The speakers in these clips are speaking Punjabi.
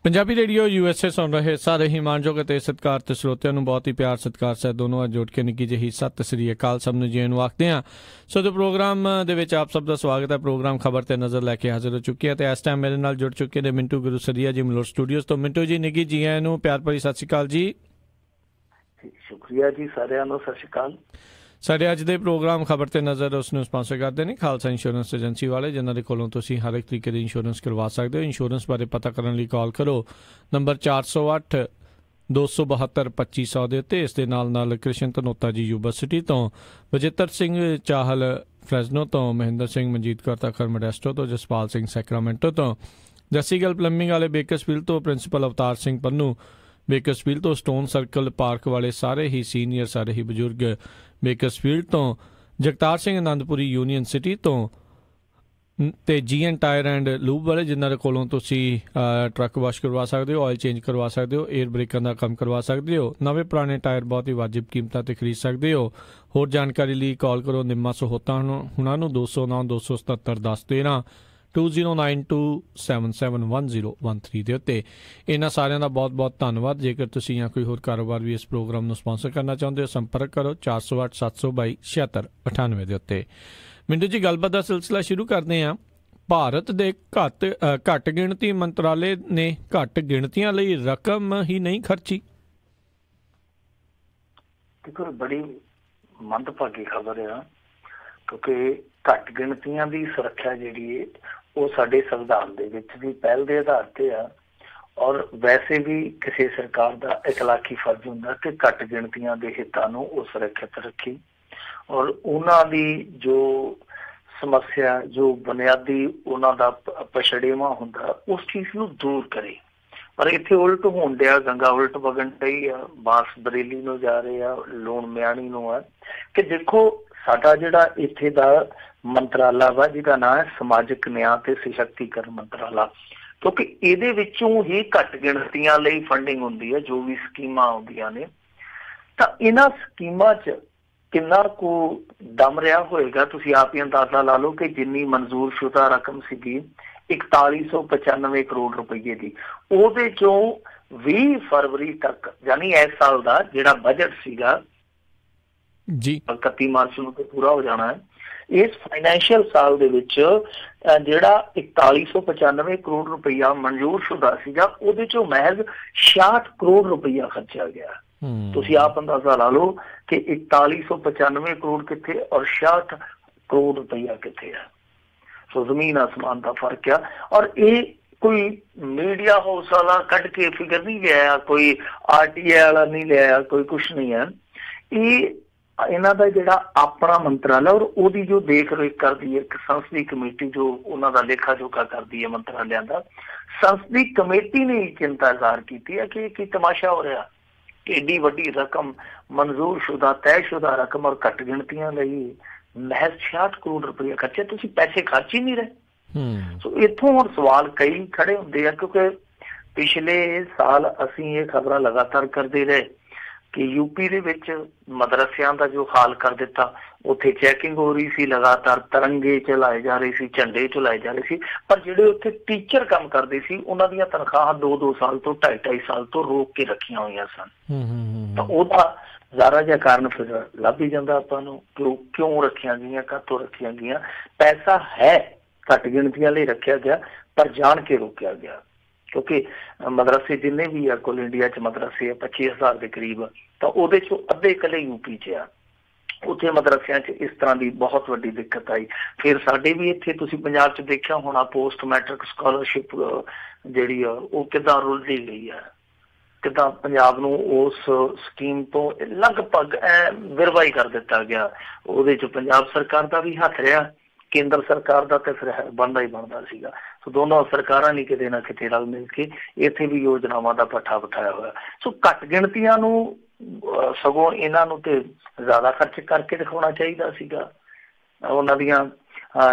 ਪੰਜਾਬੀ ਰੇਡੀਓ USA ਸੁਣ ਰਹੇ ਸਾਰੇ ਹੀ ਮਾਣਯੋਗ ਅਤੇ ਸਤਿਕਾਰ ਤੇ ਸਰੋਤਿਆਂ ਨੂੰ ਬਹੁਤ ਹੀ ਪਿਆਰ ਸਤਿਕਾਰ ਸਹਿਤ ਦੋਨੋਂ ਅੱਜ ਜੋੜ ਕੇ ਨਿੱਕੀ ਜਿਹੀ ਸਤਿ ਸ੍ਰੀ ਅਕਾਲ ਸਭ ਨੂੰ ਜੀ ਨੂੰ ਆਖਦੇ ਹਾਂ। ਸੋ ਜੋ ਪ੍ਰੋਗਰਾਮ ਦੇ ਵਿੱਚ ਆਪ ਸਭ ਦਾ ਸਵਾਗਤ ਹੈ। ਪ੍ਰੋਗਰਾਮ ਖਬਰ ਤੇ ਨਜ਼ਰ ਲੈ ਕੇ ਹਾਜ਼ਰ ਹੋ ਚੁੱਕੀ ਹੈ ਤੇ ਇਸ ਟਾਈਮ ਮੇਰੇ ਨਾਲ ਜੁੜ ਚੁੱਕੇ ਨੇ ਮਿੰਟੂ ਗੁਰੂ ਸਰੀਆ ਜੀ ਮਲੋਟ ਸਟੂਡੀਓਜ਼ ਤੋਂ। ਮਿੰਟੂ ਜੀ ਨਿੱਗੀ ਜੀ ਆਇਆਂ ਨੂੰ ਪਿਆਰ ਭਰੀ ਸਤਿ ਸ਼੍ਰੀ ਅਕਾਲ ਜੀ। ਸ਼ੁਕਰੀਆ ਜੀ ਸਾਰਿਆਂ ਨੂੰ ਸਤਿ ਸ਼੍ਰੀ ਅਕਾਲ। ਸਾਡੇ ਅੱਜ ਦੇ ਪ੍ਰੋਗਰਾਮ ਖਬਰ ਤੇ ਨਜ਼ਰ ਉਸ ਨੂੰ ਸਪਾਂਸਰ ਕਰਦੇ ਨੇ ਖਾਲਸਾ ਇੰਸ਼ੋਰੈਂਸ ਏਜੰਸੀ ਵਾਲੇ, ਜਿਨ੍ਹਾਂ ਦੇ ਕੋਲੋਂ ਤੁਸੀਂ ਹਰ ਇੱਕ ਤਰੀਕੇ ਦੀ ਇੰਸ਼ੋਰੈਂਸ ਕਰਵਾ ਸਕਦੇ ਹੋ। ਇੰਸ਼ੋਰੈਂਸ ਬਾਰੇ ਪਤਾ ਕਰਨ ਲਈ ਕਾਲ ਕਰੋ ਨੰਬਰ 408 272 2500 ਦੇ ਉੱਤੇ। ਇਸ ਦੇ ਨਾਲ ਕ੍ਰਿਸ਼ਨ ਧਨੋਤਾ ਜੀ ਯੂਨੀਵਰਸਿਟੀ ਤੋਂ, ਬਜਿੱਤਰ ਸਿੰਘ ਚਾਹਲ ਫਰੈਜ਼ਨੋ ਤੋਂ, ਮਹਿੰਦਰ ਸਿੰਘ ਮਨਜੀਤ ਕੌਰ ਤਖਰ ਮੋਡੈਸਟੋ ਤੋਂ, ਜਸਪਾਲ ਸਿੰਘ ਸੈਕਰਾਮੈਂਟੋ ਤੋਂ, ਜੱਸੀਗਲ ਪਲੰਬਿੰਗ ਵਾਲੇ ਬੇਕਰਸਫੀਲਡ ਤੋਂ, ਪ੍ਰਿੰਸੀਪਲ ਅਵਤਾਰ ਸਿੰਘ ਪੰਨੂ ਬੇਕਰਸਫੀਲਡ ਤੋਂ, ਸਟੋਨ ਸਰਕਲ ਪਾਰਕ ਵਾਲੇ ਸਾਰੇ ਹੀ ਸੀਨੀਅਰ ਸਾਰੇ ਹੀ ਬਜ਼ੁਰਗ ਬੇਕਰਸਫੀਲਡ ਤੋਂ, ਜਗਤਾਰ ਸਿੰਘ ਆਨੰਦਪੁਰੀ ਯੂਨੀਅਨ ਸਿਟੀ ਤੋਂ ਤੇ GN ਟਾਇਰ ਐਂਡ ਲੂਬ ਵਾਲੇ, ਜਿਨ੍ਹਾਂ ਦੇ ਕੋਲੋਂ ਤੁਸੀਂ ਟਰੱਕ ਵਾਸ਼ ਕਰਵਾ ਸਕਦੇ ਹੋ, ਆਇਲ ਚੇਂਜ ਕਰਵਾ ਸਕਦੇ ਹੋ, ਏਅਰ ਬ੍ਰੇਕਾਂ ਦਾ ਕੰਮ ਕਰਵਾ ਸਕਦੇ ਹੋ, ਨਵੇਂ ਪੁਰਾਣੇ ਟਾਇਰ ਬਹੁਤ ਹੀ ਵਾਜਿਬ ਕੀਮਤਾਂ ਤੇ ਖਰੀਦ ਸਕਦੇ ਹੋ। ਹੋਰ ਜਾਣਕਾਰੀ ਲਈ ਕਾਲ ਕਰੋ ਨਿੰਮਾ ਸਹੋਤਾ ਹੁਣਾਂ ਨੂੰ 209 277 10 13 2092771013 ਦੇ ਉੱਤੇ। ਇਹਨਾਂ ਸਾਰਿਆਂ ਦਾ ਬਹੁਤ ਬਹੁਤ ਧੰਨਵਾਦ। ਜੇਕਰ ਤੁਸੀਂ ਜਾਂ ਕੋਈ ਹੋਰ ਕਾਰੋਬਾਰ ਵੀ ਇਸ ਪ੍ਰੋਗਰਾਮ ਨੂੰ ਸਪਾਂਸਰ ਕਰਨਾ ਚਾਹੁੰਦੇ ਹੋ, ਸੰਪਰਕ ਕਰੋ 408 722 7698 ਦੇ ਉੱਤੇ। ਮਿੰਟੂ ਜੀ, ਗੱਲਬਾਤ ਦਾ ਸਿਲਸਿਲਾ ਸ਼ੁਰੂ ਕਰਦੇ ਹਾਂ। ਭਾਰਤ ਦੇ ਘੱਟ ਗਿਣਤੀ ਮੰਤਰਾਲੇ ਨੇ ਘੱਟ ਗਿਣਤੀਆਂ ਲਈ ਰਕਮ ਹੀ ਨਹੀਂ ਖਰਚੀ। ਦੇਖੋ, ਬੜੀ ਮੰਦਭਾਗੀ ਖਬਰ ਆ, ਕਿਉਂਕਿ ਘੱਟ ਗਿਣਤੀਆਂ ਦੀ ਸੁਰੱਖਿਆ ਜਿਹੜੀ ਹੈ ਉਹ ਸਾਡੇ ਸੰਵਿਧਾਨ ਦੇ ਵਿੱਚ ਵੀ ਪਹਿਲ ਦੇ ਆਧਾਰ ਤੇ ਆ, ਔਰ ਵੈਸੇ ਵੀ ਕਿਸੇ ਸਰਕਾਰ ਦਾ ਇਖਲਾਕੀ ਫਰਜ਼ ਹੁੰਦਾ ਕਿ ਘੱਟ ਗਿਣਤੀਆਂ ਦੇ ਹਿੱਤਾਂ ਨੂੰ ਉਹ ਸੁਰੱਖਿਅਤ ਰੱਖੇ ਔਰ ਉਹਨਾਂ ਦੀ ਜੋ ਸਮੱਸਿਆ, ਜੋ ਬੁਨਿਆਦੀ ਉਹਨਾਂ ਦਾ ਪਛੜੇਵਾਂ ਹੁੰਦਾ, ਉਸ ਚੀਜ਼ ਨੂੰ ਦੂਰ ਕਰੇ। ਪਰ ਇੱਥੇ ਉਲਟ ਹੋਣ ਡਿਆ, ਗੰਗਾ ਉਲਟ ਵਗਣ ਡਈ ਆ, ਬਾਂਸ ਬਰੇਲੀ ਨੂੰ ਜਾ ਰਹੇ ਆ, ਲੂਣ ਮਿਆਣੀ ਨੂੰ ਆ। ਕਿ ਦੇਖੋ, ਸਾਡਾ ਜਿਹੜਾ ਇੱਥੇ ਦਾ ਮੰਤਰਾਲਾ ਵਾ, ਜਿਹਦਾ ਨਾਂ ਹੈ ਸਮਾਜਿਕ ਨਿਆਂ ਤੇ ਸਸ਼ਕਤੀਕਰਨ ਮੰਤਰਾਲਾ, ਕਿਉਂਕਿ ਇਹਦੇ ਵਿੱਚੋਂ ਹੀ ਘੱਟ ਗਿਣਤੀਆਂ ਲਈ ਫੰਡਿੰਗ ਹੁੰਦੀ ਹੈ। ਜੋ ਵੀ ਸਕੀਮਾਂ ਆਉਂਦੀਆਂ ਨੇ, ਤਾਂ ਇਹਨਾਂ ਸਕੀਮਾਂ 'ਚ ਕਿੰਨਾ ਕੁ ਦਮ ਰਿਹਾ ਹੋਏਗਾ, ਤੁਸੀਂ ਆਪ ਹੀ ਅੰਦਾਜ਼ਾ ਲਾ ਲਓ ਕਿ ਜਿੰਨੀ ਮਨਜ਼ੂਰ ਸ਼ੁਦਾ ਰਕਮ ਸੀਗੀ 4195 ਕਰੋੜ ਰੁਪਈਏ ਦੀ, ਉਹਦੇ ਚੋਂ 20 ਫਰਵਰੀ ਤੱਕ, ਯਾਨੀ ਇਸ ਸਾਲ ਦਾ ਜਿਹੜਾ ਬਜਟ ਸੀਗਾ ਜੀ 31 ਮਾਰਚ ਨੂੰ ਤੇ ਪੂਰਾ ਹੋ ਜਾਣਾ ਹੈ, ਇਸ ਫਾਈਨੈਂਸ਼ੀਅਲ ਸਾਲ ਦੇ ਵਿੱਚ ਜਿਹੜਾ 4195 ਕਰੋੜ ਰੁਪਈਆ ਮਨਜ਼ੂਰ ਸ਼ੁਦਾ ਸੀਗਾ, ਉਹਦੇ ਚੋਂ ਮਹਿਜ਼ 66 ਕਰੋੜ ਰੁਪਈਆ ਖਰਚਿਆ ਗਿਆ। ਤੁਸੀਂ ਆਪ ਅੰਦਾਜ਼ਾ ਲਾ ਲਓ ਕਿ 4195 ਕਰੋੜ ਕਿੱਥੇ ਔਰ 66 ਕਰੋੜ ਰੁਪਈਆ ਕਿੱਥੇ ਆ। ਸੋ ਜ਼ਮੀਨ ਆਸਮਾਨ ਦਾ ਫਰਕ ਆ। ਔਰ ਇਹ ਕੋਈ ਮੀਡੀਆ ਹਾਊਸ ਵਾਲਾ ਕੱਢ ਕੇ ਫਿਗਰ ਨਹੀਂ ਲਿਆ, ਕੋਈ RTI ਵਾਲਾ ਨਹੀਂ ਲਿਆ, ਕੋਈ ਕੁਛ ਨਹੀਂ ਹੈ। ਇਹ ਇਹਨਾਂ ਦਾ ਜਿਹੜਾ ਆਪਣਾ ਮੰਤਰਾਲਾ ਔਰ ਉਹਦੀ ਜੋ ਦੇਖ ਰੇਖ ਕਰਦੀ ਹੈ ਇੱਕ ਸੰਸਦੀ ਕਮੇਟੀ, ਜੋ ਉਹਨਾਂ ਦਾ ਲੇਖਾ ਜੋਖਾ ਕਰਦੀ ਹੈ ਮੰਤਰਾਲਿਆਂ ਦਾ, ਸੰਸਦੀ ਕਮੇਟੀ ਨੇ ਚਿੰਤਾ ਜ਼ਾਹਰ ਕੀਤੀ ਹੈ ਕਿ ਕੀ ਤਮਾਸ਼ਾ ਹੋ ਰਿਹਾ। ਏਡੀ ਵੱਡੀ ਰਕਮ ਮਨਜ਼ੂਰ ਸ਼ੁਦਾ, ਤੈਅਸ਼ੁਦਾ ਰਕਮ ਔਰ ਘੱਟ ਗਿਣਤੀਆਂ ਲਈ ਮਹਿਜ਼ 66 ਕਰੋੜ ਰੁਪਏ ਖਰਚੇ, ਤੁਸੀਂ ਪੈਸੇ ਖਰਚ ਹੀ ਨਹੀਂ ਰਹੇ। ਸੋ ਇੱਥੋਂ ਹੁਣ ਸਵਾਲ ਕਈ ਖੜੇ ਹੁੰਦੇ ਆ, ਕਿਉਂਕਿ ਪਿਛਲੇ ਸਾਲ ਅਸੀਂ ਇਹ ਖਬਰਾਂ ਲਗਾਤਾਰ ਕਰਦੇ ਰਹੇ ਕਿ ਯੂਪੀ ਦੇ ਵਿੱਚ ਮਦਰਸਿਆਂ ਦਾ ਜੋ ਹਾਲ ਕਰ ਦਿੱਤਾ, ਉੱਥੇ ਚੈਕਿੰਗ ਹੋ ਰਹੀ ਸੀ, ਲਗਾਤਾਰ ਤਿਰੰਗੇ ਚਲਾਏ ਜਾ ਰਹੇ ਸੀ, ਝੰਡੇ ਚਲਾਏ ਜਾ ਰਹੇ ਸੀ, ਪਰ ਜਿਹੜੇ ਉੱਥੇ ਟੀਚਰ ਕੰਮ ਕਰਦੇ ਸੀ ਉਹਨਾਂ ਦੀਆਂ ਤਨਖਾਹਾਂ 2-2 ਸਾਲ ਤੋਂ 2.5-2.5 ਸਾਲ ਤੋਂ ਰੋਕ ਕੇ ਰੱਖੀਆਂ ਹੋਈਆਂ ਸਨ। ਤਾਂ ਉਹਦਾ ਜ਼ਾਰਾ ਜਿਹਾ ਕਾਰਨ ਫਿਰ ਲੱਭ ਹੀ ਜਾਂਦਾ ਆਪਾਂ ਨੂੰ, ਕਿਉਂ ਰੱਖੀਆਂ ਗਈਆਂ, ਕਾਹਤੋਂ ਰੱਖੀਆਂ ਗਈਆਂ। ਪੈਸਾ ਹੈ, ਘੱਟ ਗਿਣਤੀਆਂ ਲਈ ਰੱਖਿਆ ਗਿਆ, ਪਰ ਜਾਣ ਕੇ ਰੋਕਿਆ ਗਿਆ, ਕਿਉਂਕਿ ਮਦਰਸੇ ਜਿੰਨੇ ਵੀ ਆ, ਕੁੱਲ ਇੰਡੀਆ 'ਚ ਮਦਰਸੇ ਆ 25,000 ਦੇ ਕਰੀਬ, ਤਾਂ ਉਹਦੇ 'ਚੋਂ ਅੱਧੇ ਇਕੱਲੇ ਯੂਪੀ 'ਚ ਆ। ਉੱਥੇ ਮਦਰਸਿਆਂ 'ਚ ਇਸ ਤਰ੍ਹਾਂ ਦੀ ਬਹੁਤ ਵੱਡੀ ਦਿੱਕਤ ਆਈ। ਫਿਰ ਸਾਡੇ ਵੀ ਇੱਥੇ ਤੁਸੀਂ ਪੰਜਾਬ 'ਚ ਦੇਖਿਆ ਹੋਣਾ, ਪੋਸਟ ਮੈਟ੍ਰਿਕ ਸਕਾਲਰਸ਼ਿਪ ਜਿਹੜੀ ਆ ਉਹ ਕਿੱਦਾਂ ਰੁਲਦੀ ਗਈ ਆ, ਕਿੱਦਾਂ ਪੰਜਾਬ ਨੂੰ ਉਸ ਸਕੀਮ ਤੋਂ ਲਗਭਗ ਵਿਰਵਾ ਹੀ ਕਰ ਦਿੱਤਾ ਗਿਆ। ਉਹਦੇ 'ਚ ਪੰਜਾਬ ਸਰਕਾਰ ਦਾ ਵੀ ਹੱਥ ਰਿਹਾ, ਕੇਂਦਰ ਸਰਕਾਰ ਦਾ ਤੇ ਫਿਰ ਬਣਦਾ ਹੀ ਬਣਦਾ ਸੀਗਾ। ਸੋ ਦੋਨੋਂ ਸਰਕਾਰਾਂ ਨੇ ਕਿਤੇ ਨਾ ਕਿਤੇ ਰਲ ਮਿਲ ਕੇ ਇੱਥੇ ਵੀ ਯੋਜਨਾਵਾਂ ਦਾ ਪੱਠਾ ਬਿਠਾਇਆ ਹੋਇਆ। ਸੋ ਘੱਟ ਗਿਣਤੀਆਂ ਨੂੰ ਸਗੋਂ ਇਹਨਾਂ ਨੂੰ ਤੇ ਜ਼ਿਆਦਾ ਖਰਚ ਕਰਕੇ ਦਿਖਾਉਣਾ ਚਾਹੀਦਾ ਸੀਗਾ। ਉਹਨਾਂ ਦੀਆਂ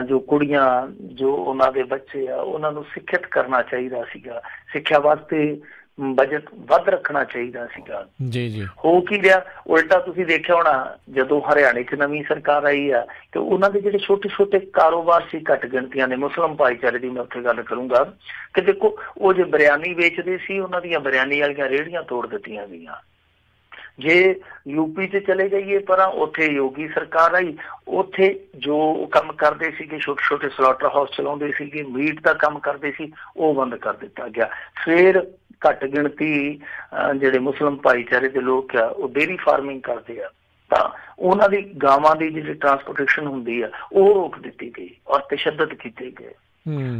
ਜੋ ਕੁੜੀਆਂ, ਜੋ ਉਹਨਾਂ ਦੇ ਬੱਚੇ ਆ, ਉਹਨਾਂ ਨੂੰ ਸਿੱਖਿਅਤ ਕਰਨਾ ਚਾਹੀਦਾ ਸੀਗਾ। ਸਿੱਖਿਆ ਵਾਸਤੇ ਬਜਟ ਵੱਧ ਰੱਖਣਾ ਚਾਹੀਦਾ ਸੀਗਾ। ਜੀ ਜੀ ਹੋ ਕੀ ਰਿਹਾ, ਉਲਟਾ ਤੁਸੀਂ ਦੇਖਿਆ ਹੋਣਾ ਜਦੋਂ ਹਰਿਆਣੇ 'ਚ ਨਵੀਂ ਸਰਕਾਰ ਆਈ ਆ ਤੇ ਉਹਨਾਂ ਦੇ ਜਿਹੜੇ ਛੋਟੇ ਛੋਟੇ ਕਾਰੋਬਾਰ ਸੀ, ਘੱਟ ਗਿਣਤੀਆਂ ਨੇ, ਮੁਸਲਿਮ ਭਾਈਚਾਰੇ ਦੀ ਮੈਂ ਉੱਥੇ ਗੱਲ ਕਰੂੰਗਾ ਕਿ ਦੇਖੋ ਉਹ ਜੇ ਬਿਰਿਆਨੀ ਵੇਚਦੇ ਸੀ ਉਹਨਾਂ ਦੀਆਂ ਬਿਰਿਆਨੀ ਵਾਲੀਆਂ ਰੇਹੜੀਆਂ ਤੋੜ ਦਿੱਤੀਆਂ ਗਈਆਂ। ਜੇ ਯੂਪੀ 'ਚ ਚਲੇ ਜਾਈਏ ਪਰ ਉੱਥੇ ਯੋਗੀ ਸਰਕਾਰ ਆਈ, ਉੱਥੇ ਜੋ ਕੰਮ ਕਰਦੇ ਸੀਗੇ ਛੋਟੇ ਛੋਟੇ ਸਲਾਟਰ ਹਾਊਸ ਚਲਾਉਂਦੇ ਸੀਗੇ, ਮੀਟ ਦਾ ਕੰਮ ਕਰਦੇ ਸੀ, ਉਹ ਬੰਦ ਕਰ ਦਿੱਤਾ ਗਿਆ। ਫਿਰ ਘੱਟ ਗਿਣਤੀ ਜਿਹੜੇ ਮੁਸਲਿਮ ਭਾਈਚਾਰੇ ਦੇ ਲੋਕ ਆ ਉਹ ਡੇਅਰੀ ਫਾਰਮਿੰਗ ਕਰਦੇ ਆ ਤਾਂ ਉਹਨਾਂ ਦੀ ਗਾਵਾਂ ਦੀ ਜਿਹੜੀ ਟਰਾਂਸਪੋਰਟੇਸ਼ਨ ਹੁੰਦੀ ਆ ਉਹ ਰੋਕ ਦਿੱਤੀ ਗਈ ਔਰ ਤਸ਼ੱਦਦ ਕੀਤੇ ਗਏ।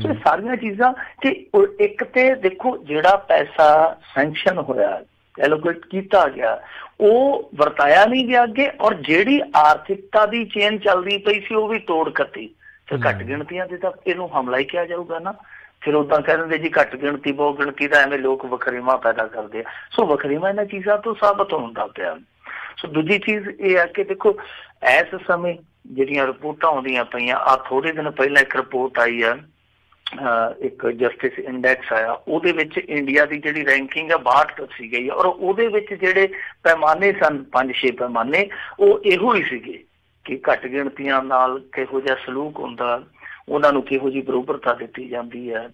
ਸੋ ਸਾਰੀਆਂ ਚੀਜ਼ਾਂ ਕਿ ਇੱਕ ਤੇ ਦੇਖੋ ਜਿਹੜਾ ਪੈਸਾ ਸੈਂਕਸ਼ਨ ਹੋਇਆ, ਐਲੋਕੇਟ ਕੀਤਾ ਗਿਆ, ਉਹ ਵਰਤਾਇਆ ਨਹੀਂ ਗਿਆ ਅੱਗੇ, ਔਰ ਜਿਹੜੀ ਆਰਥਿਕਤਾ ਦੀ ਚੇਨ ਚੱਲਦੀ ਪਈ ਸੀ ਉਹ ਵੀ ਤੋੜ ਕੱਤੀ। ਫਿਰ ਘੱਟ ਗਿਣਤੀਆਂ ਤੇ ਤਾਂ ਇਹਨੂੰ ਹਮਲਾ ਹੀ ਕਿਹਾ ਜਾਊਗਾ ਨਾ। ਫਿਰ ਓਦਾਂ ਕਹਿ ਦਿੰਦੇ ਜੀ ਘੱਟ ਗਿਣਤੀ ਬਹੁ ਗਿਣਤੀ ਦਾ, ਐਵੇਂ ਲੋਕ ਵਖਰੇਵਾਂ ਪੈਦਾ ਕਰਦੇ ਆ। ਸੋ ਵਖਰੇਵਾਂ ਇਹਨਾਂ ਚੀਜ਼ਾਂ ਤੋਂ ਸਾਬਤ ਹੁੰਦਾ ਪਿਆ। ਸੋ ਦੂਜੀ ਚੀਜ਼ ਇਹ ਆ ਕਿ ਦੇਖੋ ਇਸ ਸਮੇਂ ਜਿਹੜੀਆਂ ਰਿਪੋਰਟਾਂ ਆਉਂਦੀਆਂ ਪਈਆਂ, ਆਹ ਥੋੜੇ ਦਿਨ ਪਹਿਲਾਂ ਇੱਕ ਰਿਪੋਰਟ ਆਈ ਆ, ਇੱਕ ਜਸਟਿਸ ਇੰਡੈਕਸ ਆਇਆ, ਉਹਦੇ ਵਿੱਚ ਇੰਡੀਆ ਦੀ ਜਿਹੜੀ ਰੈਂਕਿੰਗ ਆ 62 ਦੱਸੀ ਗਈ ਔਰ ਉਹਦੇ ਵਿੱਚ ਜਿਹੜੇ ਪੈਮਾਨੇ ਸਨ 5-6 ਪੈਮਾਨੇ, ਉਹ ਇਹੋ ਹੀ ਸੀਗੇ ਕਿ ਘੱਟ ਗਿਣਤੀਆਂ ਨਾਲ ਕਿਹੋ ਜਿਹਾ ਸਲੂਕ ਹੁੰਦਾ, ਉਹਨਾਂ ਨੂੰ ਕਿਹੋ ਜਿਹੀ ਬਰੋਬਰਤਾ ਦਿੱਤੀ ਜਾਂਦੀ ਹੈ,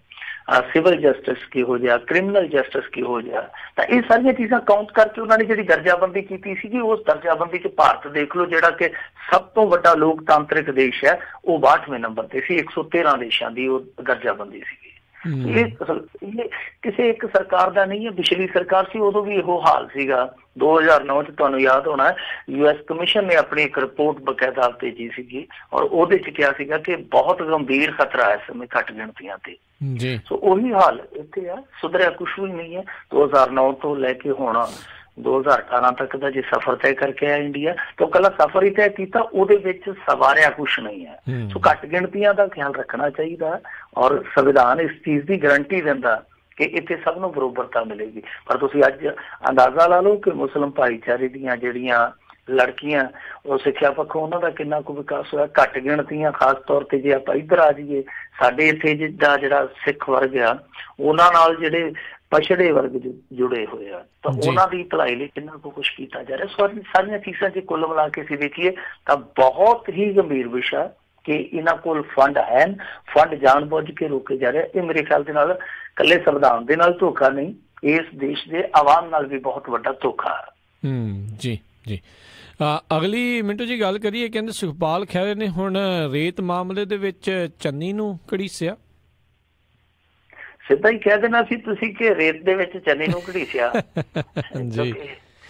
ਸਿਵਲ ਜਸਟਿਸ ਕਿਹੋ ਜਿਹਾ, ਕ੍ਰਿਮੀਨਲ ਜਸਟਿਸ ਕਿਹੋ ਜਿਹਾ। ਤਾਂ ਇਹ ਸਾਰੀਆਂ ਚੀਜ਼ਾਂ ਕਾਊਂਟ ਕਰਕੇ ਉਹਨਾਂ ਨੇ ਜਿਹੜੀ ਦਰਜਾਬੰਦੀ ਕੀਤੀ ਸੀਗੀ, ਉਸ ਦਰਜਾਬੰਦੀ 'ਚ ਭਾਰਤ ਦੇਖ ਲਓ ਜਿਹੜਾ ਕਿ ਸਭ ਤੋਂ ਵੱਡਾ ਲੋਕਤਾਂਤਰਿਕ ਦੇਸ਼ ਹੈ, ਉਹ 62ਵੇਂ ਨੰਬਰ ਤੇ ਸੀ। 113 ਦੇਸ਼ਾਂ ਦੀ ਉਹ ਦਰਜਾਬੰਦੀ ਸੀਗੀ। ਇਹ ਕਿਸੇ ਇੱਕ ਸਰਕਾਰ ਦਾ ਨਹੀਂ ਹੈ, ਪਿਛਲੀ ਸਰਕਾਰ ਸੀ ਉਦੋਂ ਵੀ ਇਹੋ ਹਾਲ ਸੀਗਾ। 2009 'ਚ ਤੁਹਾਨੂੰ ਯਾਦ ਹੋਣਾ US ਕਮਿਸ਼ਨ ਨੇ ਆਪਣੀ ਇੱਕ ਰਿਪੋਰਟ ਬਕਾਇਦਾ ਭੇਜੀ ਸੀਗੀ ਔਰ ਉਹਦੇ 'ਚ ਕਿਹਾ ਸੀਗਾ ਕਿ ਬਹੁਤ ਗੰਭੀਰ ਖਤਰਾ ਇਸ ਸਮੇਂ ਘੱਟ ਗਿਣਤੀਆਂ ਤੇ। ਸੋ ਉਹੀ ਹਾਲ ਇੱਥੇ ਆ, ਸੁਧਰਿਆ ਕੁਛ ਵੀ ਨਹੀਂ ਹੈ। 2009 ਤੋਂ ਲੈ ਕੇ ਹੁਣ 2018 ਤੱਕ ਦਾ ਜੇ ਸਫ਼ਰ ਤੈਅ ਕਰਕੇ ਆਇਆ ਇੰਡੀਆ, ਤਾਂ ਕੱਲਾ ਸਫ਼ਰ ਹੀ ਤੈਅ ਕੀਤਾ, ਉਹਦੇ ਵਿੱਚ ਸਵਾਰਿਆ ਕੁਛ ਨਹੀਂ ਹੈ। ਸੋ ਘੱਟ ਗਿਣਤੀਆਂ ਦਾ ਖਿਆਲ ਰੱਖਣਾ ਚਾਹੀਦਾ ਔਰ ਸੰਵਿਧਾਨ ਇਸ ਚੀਜ਼ ਦੀ ਗਰੰਟੀ ਦਿੰਦਾ ਕਿ ਇੱਥੇ ਸਭ ਨੂੰ ਬਰੋਬਰਤਾ ਮਿਲੇਗੀ। ਪਰ ਤੁਸੀਂ ਅੱਜ ਅੰਦਾਜ਼ਾ ਲਾ ਲਓ ਕਿ ਮੁਸਲਿਮ ਭਾਈਚਾਰੇ ਦੀਆਂ ਜਿਹੜੀਆਂ ਲੜਕੀਆਂ, ਉਹ ਸਿੱਖਿਆ ਪੱਖੋਂ ਉਹਨਾਂ ਦਾ ਕਿੰਨਾ ਕੁ ਵਿਕਾਸ ਹੋਇਆ। ਘੱਟ ਗਿਣਤੀਆਂ ਖਾਸ ਤੌਰ ਤੇ ਜੇ ਆਪਾਂ ਇੱਧਰ ਆ ਜਾਈਏ, ਸਾਡੇ ਇੱਥੇ ਜਿੱਦਾਂ ਜਿਹੜਾ ਸਿੱਖ ਵਰਗ ਆ, ਉਹਨਾਂ ਨਾਲ ਜਿਹੜੇ ਪਛੜੇ ਵਰਗ ਜੁੜੇ ਹੋਏ ਆ, ਤਾਂ ਉਹਨਾਂ ਦੀ ਭਲਾਈ ਲਈ ਕਿੰਨਾ ਕੁ ਕੁਛ ਕੀਤਾ ਜਾ ਰਿਹਾ। ਸਾਰੀਆਂ ਚੀਜ਼ਾਂ ਜੇ ਕੁੱਲ ਮਿਲਾ ਕੇ ਅਸੀਂ ਦੇਖੀਏ ਤਾਂ ਬਹੁਤ ਹੀ ਗੰਭੀਰ ਵਿਸ਼ਾ ਕਿ ਇਹਨਾਂ ਕੋਲ ਫੰਡ ਹੈ, ਫੰਡ ਜਾਣਬੁੱਝ ਕੇ ਰੋਕੇ ਜਾ ਰਹੇ। ਇਹ ਮੇਰੇ ਖਿਆਲ ਦੇ ਨਾਲ ਇਕੱਲੇ ਸੰਵਿਧਾਨ ਦੇ ਨਾਲ ਧੋਖਾ ਨਹੀਂ, ਇਸ ਦੇਸ਼ ਦੇ ਆਵਾਮ ਨਾਲ ਵੀ ਬਹੁਤ ਵੱਡਾ ਧੋਖਾ ਹੈ। ਜੀ ਜੀ। ਅਗਲੀ ਮਿੰਟੂ ਜੀ ਗੱਲ ਕਰੀਏ, ਕਹਿੰਦੇ ਸੁਖਪਾਲ ਖਹਿਰੇ ਨੇ ਹੁਣ ਰੇਤ ਮਾਮਲੇ ਦੇ ਵਿੱਚ ਚੰਨੀ ਨੂੰ ਘੜੀਸਿਆ। ਸਿੱਧਾ ਹੀ ਕਹਿ ਦੇਣਾ ਸੀ ਤੁਸੀਂ ਕਿ ਰੇਤ ਦੇ ਵਿੱਚ ਚੰਨੀ ਨੂੰ ਘੜੀਸਿਆ।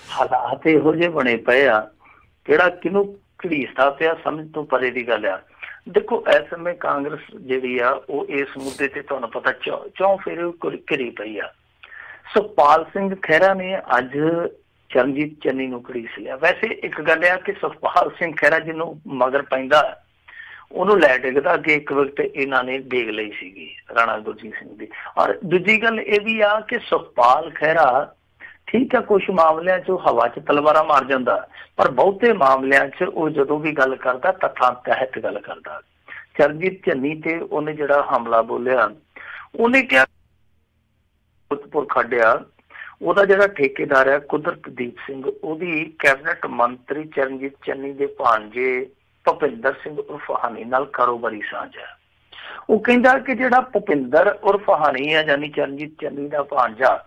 ਹਾਲਾਤ ਇਹੋ ਜਿਹੇ ਬਣੇ ਪਏ ਆ, ਕਿਹੜਾ ਕਿਹਨੂੰ ਘੜੀਸਦਾ ਪਿਆ ਸਮਝ ਤੋਂ ਪਰੇ ਦੀ ਗੱਲ ਆ। ਦੇਖੋ ਇਸ ਸਮੇਂ ਕਾਂਗਰਸ ਜਿਹੜੀ ਆ ਉਹ ਇਸ ਮੁੱਦੇ ਤੇ ਤੁਹਾਨੂੰ ਪਤਾ ਚੌਂ ਫੇਰੇ ਘਿਰੀ ਪਈ ਆ। ਸੁਖਪਾਲ ਸਿੰਘ ਖਹਿਰਾ ਨੇ ਅੱਜ ਚਰਨਜੀਤ ਚੰਨੀ ਨੂੰ ਘੜੀਸ ਲਿਆ। ਵੈਸੇ ਇੱਕ ਗੱਲ ਆ ਕਿ ਸੁਖਪਾਲ ਸਿੰਘ ਖਹਿਰਾ ਜਿਹਨੂੰ ਮਗਰ ਪੈਂਦਾ ਉਹਨੂੰ ਲੈ ਡਿੱਗਦਾ ਕਿ ਇੱਕ ਵਕਤ ਇਹਨਾਂ ਨੇ ਡੇਗ ਲਈ ਸੀਗੀ ਰਾਣਾ ਗੁਰਜੀਤ ਸਿੰਘ ਦੀ। ਔਰ ਦੂਜੀ ਗੱਲ ਇਹ ਵੀ ਆ ਕਿ ਸੁਖਪਾਲ ਖਹਿਰਾ ਠੀਕ ਹੈ ਕੁਛ ਮਾਮਲਿਆਂ 'ਚ ਉਹ ਹਵਾ 'ਚ ਤਲਵਾਰਾਂ ਮਾਰ ਜਾਂਦਾ, ਪਰ ਬਹੁਤੇ ਮਾਮਲਿਆਂ 'ਚ ਉਹ ਜਦੋਂ ਵੀ ਗੱਲ ਕਰਦਾ ਤੱਥਾਂ ਤਹਿਤ ਗੱਲ ਕਰਦਾ। ਚਰਨਜੀਤ ਚੰਨੀ ਤੇ ਉਹਨੇ ਜਿਹੜਾ ਹਮਲਾ ਬੋਲਿਆ, ਉਹਨੇ ਕਿਹਾ ਕੁਤਪੁਰ ਖੱਡਿਆ ਉਹਦਾ ਜਿਹੜਾ ਠੇਕੇਦਾਰ ਹੈ ਕੁਦਰਤਦੀਪ ਸਿੰਘ, ਉਹਦੀ ਕੈਬਨਿਟ ਮੰਤਰੀ ਚਰਨਜੀਤ ਚੰਨੀ ਦੇ ਭਾਣਜੇ ਭੁਪਿੰਦਰ ਸਿੰਘ ਉਰਫ ਹਾਨੀ ਨਾਲ ਕਾਰੋਬਾਰੀ ਸਾਂਝ ਹੈ। ਉਹ ਕਹਿੰਦਾ ਕਿ ਜਿਹੜਾ ਭੁਪਿੰਦਰ ਉਰਫ ਹਾਨੀ ਹੈ ਯਾਨੀ ਚਰਨਜੀਤ ਚੰਨੀ ਦਾ ਭਾਣਜਾ,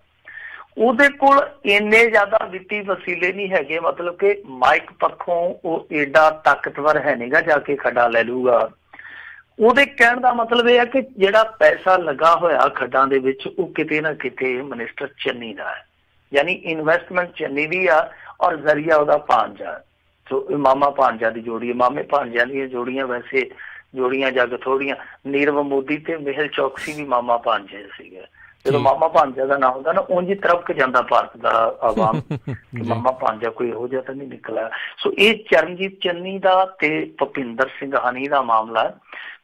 ਉਹਦੇ ਕੋਲ ਇੰਨੇ ਜ਼ਿਆਦਾ ਵਿੱਤੀ ਵਸੀਲੇ ਨਹੀਂ ਹੈਗੇ, ਮਤਲਬ ਕਿ ਮਾਈਕ ਪੱਖੋਂ ਉਹ ਏਡਾ ਤਾਕਤਵਰ ਹੈ ਨਹੀਂਗਾ ਜਾ ਕੇ ਖੱਡਾ ਲੈ ਲੂਗਾ। ਉਹਦੇ ਕਹਿਣ ਦਾ ਮਤਲਬ ਇਹ ਹੈ ਕਿ ਜਿਹੜਾ ਪੈਸਾ ਲੱਗਾ ਹੋਇਆ ਖੱਡਾਂ ਦੇ ਵਿੱਚ ਉਹ ਕਿਤੇ ਨਾ ਕਿਤੇ ਮਿਨਿਸਟਰ ਚੰਨੀ ਦਾ ਹੈ, ਯਾਨੀ ਇਨਵੈਸਟਮੈਂਟ ਚੰਨੀ ਦੀ ਆ ਔਰ ਜ਼ਰੀਆ ਉਹਦਾ ਭਾਣਜਾ। ਸੋ ਮਾਮਾ ਭਾਣਜਾ ਦੀ ਜੋੜੀ, ਮਾਮੇ ਭਾਣਜਿਆਂ ਦੀਆਂ ਜੋੜੀਆਂ ਵੈਸੇ ਜੋੜੀਆਂ ਜੱਗ ਥੋੜੀਆਂ। ਨੀਰਵ ਮੋਦੀ ਤੇ ਮੇਹਲ ਚੌਕਸੀ ਵੀ ਮਾਮਾ ਭਾਣਜੇ ਸੀਗੇ। ਜਦੋਂ ਮਾਮਾ ਭਾਣਜਾ ਦਾ ਨਾਂ ਹੁੰਦਾ ਨਾ ਉਂਝ ਤਰਫਕ ਜਾਂਦਾ ਭਾਰਤ ਦਾ ਆਵਾਮ ਕਿ ਮਾਮਾ ਭਾਣਜਾ ਕੋਈ ਇਹੋ ਜਿਹਾ ਤਾਂ ਨਹੀਂ ਨਿਕਲਿਆ। ਸੋ ਇਹ ਚਰਨਜੀਤ ਚੰਨੀ ਦਾ ਤੇ ਭੁਪਿੰਦਰ ਸਿੰਘ ਹਾਨੀ ਦਾ ਮਾਮਲਾ।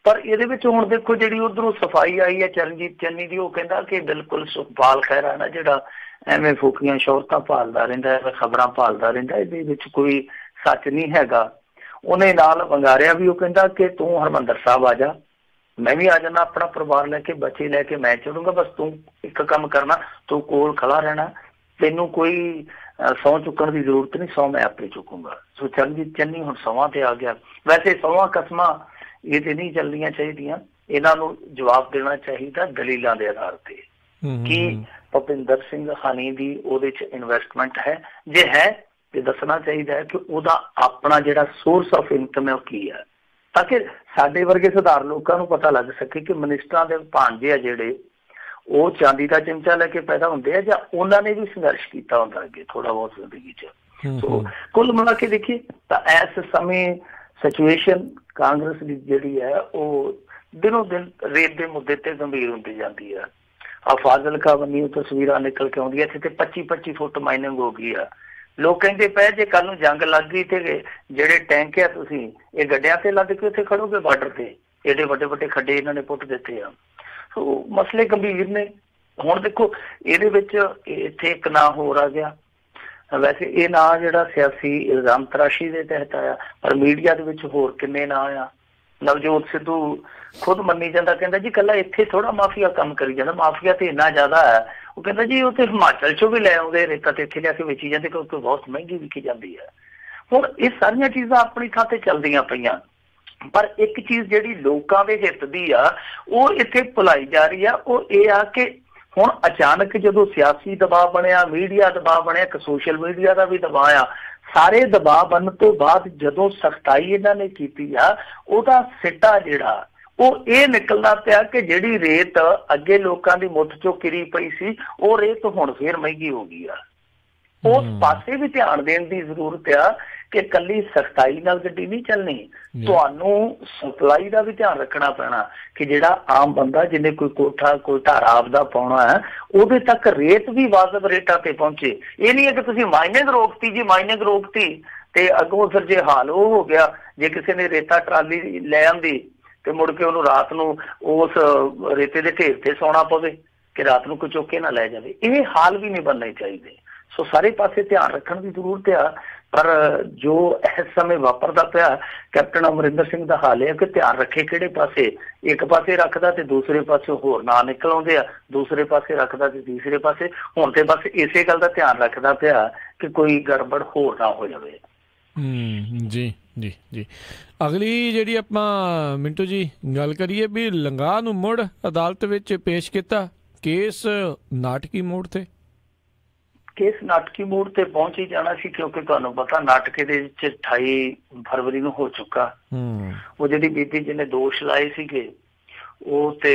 ਪਰ ਇਹਦੇ ਵਿੱਚ ਹੁਣ ਦੇਖੋ ਜਿਹੜੀ ਉਧਰੋਂ ਸਫਾਈ ਆਈ ਹੈ ਚਰਨਜੀਤ ਚੰਨੀ ਦੀ, ਉਹ ਕਹਿੰਦਾ ਕਿ ਬਿਲਕੁਲ ਸੁਖਪਾਲ ਖਹਿਰਾ ਨਾ ਜਿਹੜਾ ਐਵੇਂ ਫੂਕੀਆਂ ਸ਼ੌਹਰਤਾਂ ਭਾਲਦਾ ਰਹਿੰਦਾ, ਐਵੇਂ ਖਬਰਾਂ ਭਾਲਦਾ ਰਹਿੰਦਾ, ਇਹਦੇ ਵਿੱਚ ਕੋਈ ਸੱਚ ਨਹੀਂ ਹੈਗਾ। ਉਹਨੇ ਨਾਲ ਵੰਗਾਰਿਆ ਵੀ, ਉਹ ਕਹਿੰਦਾ ਕਿ ਤੂੰ ਹਰਿਮੰਦਰ ਸਾਹਿਬ ਆ ਜਾ, मैं भी आ जाना अपना परिवार लैके बच्चे लैके मैं चलूंगा, बस तू एक काम करना, तू कोल खड़ा रहना, तेनों कोई सौं चुकन की जरूरत नहीं, सौं मैं आपे चुकूंगा। सो चरणजीत चन्नी हुण सौंवां ते आ गया। वैसे सौंवां कसमां ये ते नहीं चलनियां चाहिदियां, इन्हां नूं जवाब देना चाहिए दलीलां दे आधार ते कि ਭੁਪਿੰਦਰ ਸਿੰਘ ਹਨੀ ਦੀ ਉਹਦੇ ਚ ਇਨਵੈਸਟਮੈਂਟ ਹੈ, ਜੇ ਹੈ ਤੇ ਦੱਸਣਾ ਚਾਹੀਦਾ ਹੈ ਕਿ ਉਹਦਾ ਆਪਣਾ ਜਿਹੜਾ ਸੋਰਸ ਆਫ ਇਨਕਮ ਹੈ ਉਹ ਕੀ ਹੈ, ਤਾਂ ਕਿ ਸਾਡੇ ਵਰਗੇ ਸਧਾਰਨ ਲੋਕਾਂ ਨੂੰ ਪਤਾ ਲੱਗ ਸਕੇ ਕਿ ਮਨਿਸਟਰਾਂ ਦੇ ਭਾਂਜੇ ਆ ਜਿਹੜੇ ਉਹ ਚਾਂਦੀ ਦਾ ਚਮਚਾ ਲੈ ਕੇ ਪੈਦਾ ਹੁੰਦੇ ਆ ਜਾਂ ਉਹਨਾਂ ਨੇ ਵੀ ਸੰਘਰਸ਼ ਕੀਤਾ ਹੁੰਦਾ ਅੱਗੇ ਥੋੜਾ ਬਹੁਤ ਜ਼ਿੰਦਗੀ ਚ। ਸੋ ਕੁੱਲ ਮਿਲਾ ਕੇ ਦੇਖੀਏ ਤਾਂ ਇਸ ਸਮੇਂ ਸਿਚੁਏਸ਼ਨ ਕਾਂਗਰਸ ਦੀ ਜਿਹੜੀ ਹੈ ਉਹ ਦਿਨੋਂ ਦਿਨ ਰੇਤ ਦੇ ਮੁੱਦੇ ਤੇ ਗੰਭੀਰ ਹੁੰਦੀ ਜਾਂਦੀ ਹੈ। ਆ ਫਾਜ਼ਿਲਕਾ ਬੰਨੀ ਤਸਵੀਰਾਂ ਨਿਕਲ ਕੇ ਆਉਂਦੀਆਂ, ਇੱਥੇ ਤੇ 25-25 ਫੁੱਟ ਮਾਈਨਿੰਗ ਹੋ ਗਈ ਆ। ਲੋਕ ਕਹਿੰਦੇ ਪਏ ਜੇ ਕੱਲ ਨੂੰ ਜੰਗ ਲੱਗ ਗਈ ਤੇ ਜਿਹੜੇ ਟੈਂਕ ਆ ਤੁਸੀਂ ਇਹ ਗੱਡਿਆਂ ਤੇ ਲੱਦ ਕੇ ਉੱਥੇ ਖੜੋਗੇ ਬਾਰਡਰ ਤੇ, ਏਡੇ ਵੱਡੇ ਵੱਡੇ ਖੱਡੇ ਇਹਨਾਂ ਨੇ ਪੁੱਟ ਦਿੱਤੇ ਆ। ਸੋ ਮਸਲੇ ਗੰਭੀਰ ਨੇ। ਹੁਣ ਦੇਖੋ ਇਹਦੇ ਵਿੱਚ ਇੱਥੇ ਇੱਕ ਨਾਂ ਹੋਰ ਆ ਗਿਆ, ਵੈਸੇ ਇਹ ਨਾਂ ਜਿਹੜਾ ਸਿਆਸੀ ਇਲਜ਼ਾਮ ਤਰਾਸ਼ੀ ਦੇ ਤਹਿਤ ਆਇਆ, ਪਰ ਮੀਡੀਆ ਦੇ ਵਿੱਚ ਹੋਰ ਕਿੰਨੇ ਨਾਂ ਆ। ਨਵਜੋਤ ਸਿੱਧੂ ਖੁਦ ਮੰਨੀ ਜਾਂਦਾ, ਕਹਿੰਦਾ ਜੀ ਇਕੱਲਾ ਇੱਥੇ ਥੋੜਾ ਮਾਫੀਆ ਕੰਮ ਕਰੀ ਜਾਂਦਾ, ਮਾਫੀਆ ਤੇ ਇੰਨਾ ਜ਼ਿਆਦਾ ਹੈ। ਉਹ ਕਹਿੰਦਾ ਜੀ ਉਹ ਤੇ ਹਿਮਾਚਲ ਚੋਂ ਵੀ ਲੈ ਆਉਂਦੇ ਰੇਤਾ ਤੇ ਇੱਥੇ ਲਿਆ ਕੇ ਵੇਚੀ ਜਾਂਦੇ ਕਿਉਂਕਿ ਬਹੁਤ ਮਹਿੰਗੀ ਵਿਕੀ ਜਾਂਦੀ ਹੈ। ਹੁਣ ਇਹ ਸਾਰੀਆਂ ਚੀਜ਼ਾਂ ਆਪਣੀ ਥਾਂ ਤੇ ਚੱਲਦੀਆਂ ਪਈਆਂ, ਪਰ ਇੱਕ ਚੀਜ਼ ਜਿਹੜੀ ਲੋਕਾਂ ਦੇ ਹਿੱਤ ਦੀ ਆ ਉਹ ਇੱਥੇ ਭੁਲਾਈ ਜਾ ਰਹੀ ਆ। ਉਹ ਇਹ ਆ ਕਿ ਹੁਣ ਅਚਾਨਕ ਜਦੋਂ ਸਿਆਸੀ ਦਬਾਅ ਬਣਿਆ, ਮੀਡੀਆ ਦਬਾਅ ਬਣਿਆ, ਇੱਕ ਸੋਸ਼ਲ ਮੀਡੀਆ ਦਾ ਵੀ ਦਬਾਅ ਆ, ਸਾਰੇ ਦਬਾਅ ਬਣਨ ਤੋਂ ਬਾਅਦ ਜਦੋਂ ਸਖਤਾਈ ਇਹਨਾਂ ਨੇ ਕੀਤੀ ਆ ਉਹਦਾ ਸਿੱਟਾ ਜਿਹੜਾ ਉਹ ਇਹ ਨਿਕਲਦਾ ਪਿਆ ਕਿ ਜਿਹੜੀ ਰੇਤ ਅੱਗੇ ਲੋਕਾਂ ਦੀ ਮੁੱਠ ਚੋਂ ਕਿਰੀ ਪਈ ਸੀ ਉਹ ਰੇਤ ਹੁਣ ਫੇਰ ਮਹਿੰਗੀ ਹੋ ਗਈ ਆ। ਉਸ ਪਾਸੇ ਵੀ ਧਿਆਨ ਦੇਣ ਦੀ ਜ਼ਰੂਰਤ ਆ ਕਿ ਇਕੱਲੀ ਸਖਤਾਈ ਨਾਲ ਗੱਡੀ ਨਹੀਂ ਚੱਲਣੀ, ਤੁਹਾਨੂੰ ਸਪਲਾਈ ਦਾ ਵੀ ਧਿਆਨ ਰੱਖਣਾ ਪੈਣਾ ਕਿ ਜਿਹੜਾ ਆਮ ਬੰਦਾ ਜਿਹਨੇ ਕੋਈ ਕੋਠਾ ਕੋਈ ਘਰ ਆਪਦਾ ਪਾਉਣਾ ਹੈ ਉਹਦੇ ਤੱਕ ਰੇਟ ਵੀ ਵਾਜਬ ਰੇਟਾਂ ਤੇ ਪਹੁੰਚੇ। ਇਹ ਨਹੀਂ ਹੈ ਕਿ ਤੁਸੀਂ ਮਾਈਨਿੰਗ ਰੋਕਤੀ ਜੀ, ਮਾਈਨਿੰਗ ਰੋਕਤੀ ਤੇ ਅੱਗੋਂ ਫਿਰ ਜੇ ਹਾਲ ਉਹ ਹੋ ਗਿਆ, ਜੇ ਕਿਸੇ ਨੇ ਰੇਤਾ ਟਰਾਲੀ ਲੈ ਆਂਦੀ ਤੇ ਮੁੜ ਕੇ ਉਹਨੂੰ ਰਾਤ ਨੂੰ ਉਸ ਰੇਤੇ ਦੇ ਢੇਰ ਤੇ ਸੌਣਾ ਪਵੇ ਕਿ ਰਾਤ ਨੂੰ ਕੋਈ ਚੁੱਕ ਕੇ ਨਾ ਲੈ ਜਾਵੇ, ਇਹ ਹਾਲ ਵੀ ਨਹੀਂ ਬਣਨੇ ਚਾਹੀਦੇ। ਸੋ ਸਾਰੇ ਪਾਸੇ ਧਿਆਨ ਰੱਖਣ ਦੀ ਜ਼ਰੂਰਤ ਆ, ਪਰ ਜੋ ਇਸ ਸਮੇਂ ਵਾਪਰਦਾ ਪਿਆ ਕੈਪਟਨ ਅਮਰਿੰਦਰ ਸਿੰਘ ਦਾ ਹਾਲ ਹੈ ਕਿ ਧਿਆਨ ਰੱਖੇ ਕਿਹੜੇ ਪਾਸੇ, ਇੱਕ ਪਾਸੇ ਰੱਖਦਾ ਤੇ ਦੂਸਰੇ ਪਾਸੇ ਹੋਰ ਨਾ ਨਿਕਲ ਆਉਂਦੇ ਆ, ਦੂਸਰੇ ਪਾਸੇ ਰੱਖਦਾ ਤੇ ਤੀਸਰੇ ਪਾਸੇ। ਹੁਣ ਤੇ ਬਸ ਇਸੇ ਗੱਲ ਦਾ ਧਿਆਨ ਰੱਖਦਾ ਪਿਆ ਕਿ ਕੋਈ ਗੜਬੜ ਹੋਰ ਨਾ ਹੋ ਜਾਵੇ। ਜੀ ਜੀ ਜੀ ਅਗਲੀ ਜਿਹੜੀ ਆਪਾਂ ਮਿੰਟੂ ਜੀ ਗੱਲ ਕਰੀਏ ਵੀ ਲੰਗਾਹ ਨੂੰ ਮੁੜ ਅਦਾਲਤ ਵਿੱਚ ਪੇਸ਼ ਕੀਤਾ, ਕੇਸ ਨਾਟਕੀ ਮੋੜ ਤੇ ਕੇਸ ਨਾਟਕੀ ਮੋੜ ਤੇ ਪਹੁੰਚ ਹੀ ਜਾਣਾ ਸੀ ਕਿਉਂਕਿ ਤੁਹਾਨੂੰ ਪਤਾ ਨਾਟਕੇ ਦੇ ਵਿੱਚ 28 ਫਰਵਰੀ ਨੂੰ ਹੋ ਚੁੱਕਾ। ਉਹ ਜਿਹੜੀ ਬੀਬੀ ਜਿਹਨੇ ਦੋਸ਼ ਲਾਏ ਸੀਗੇ ਉਹ ਤੇ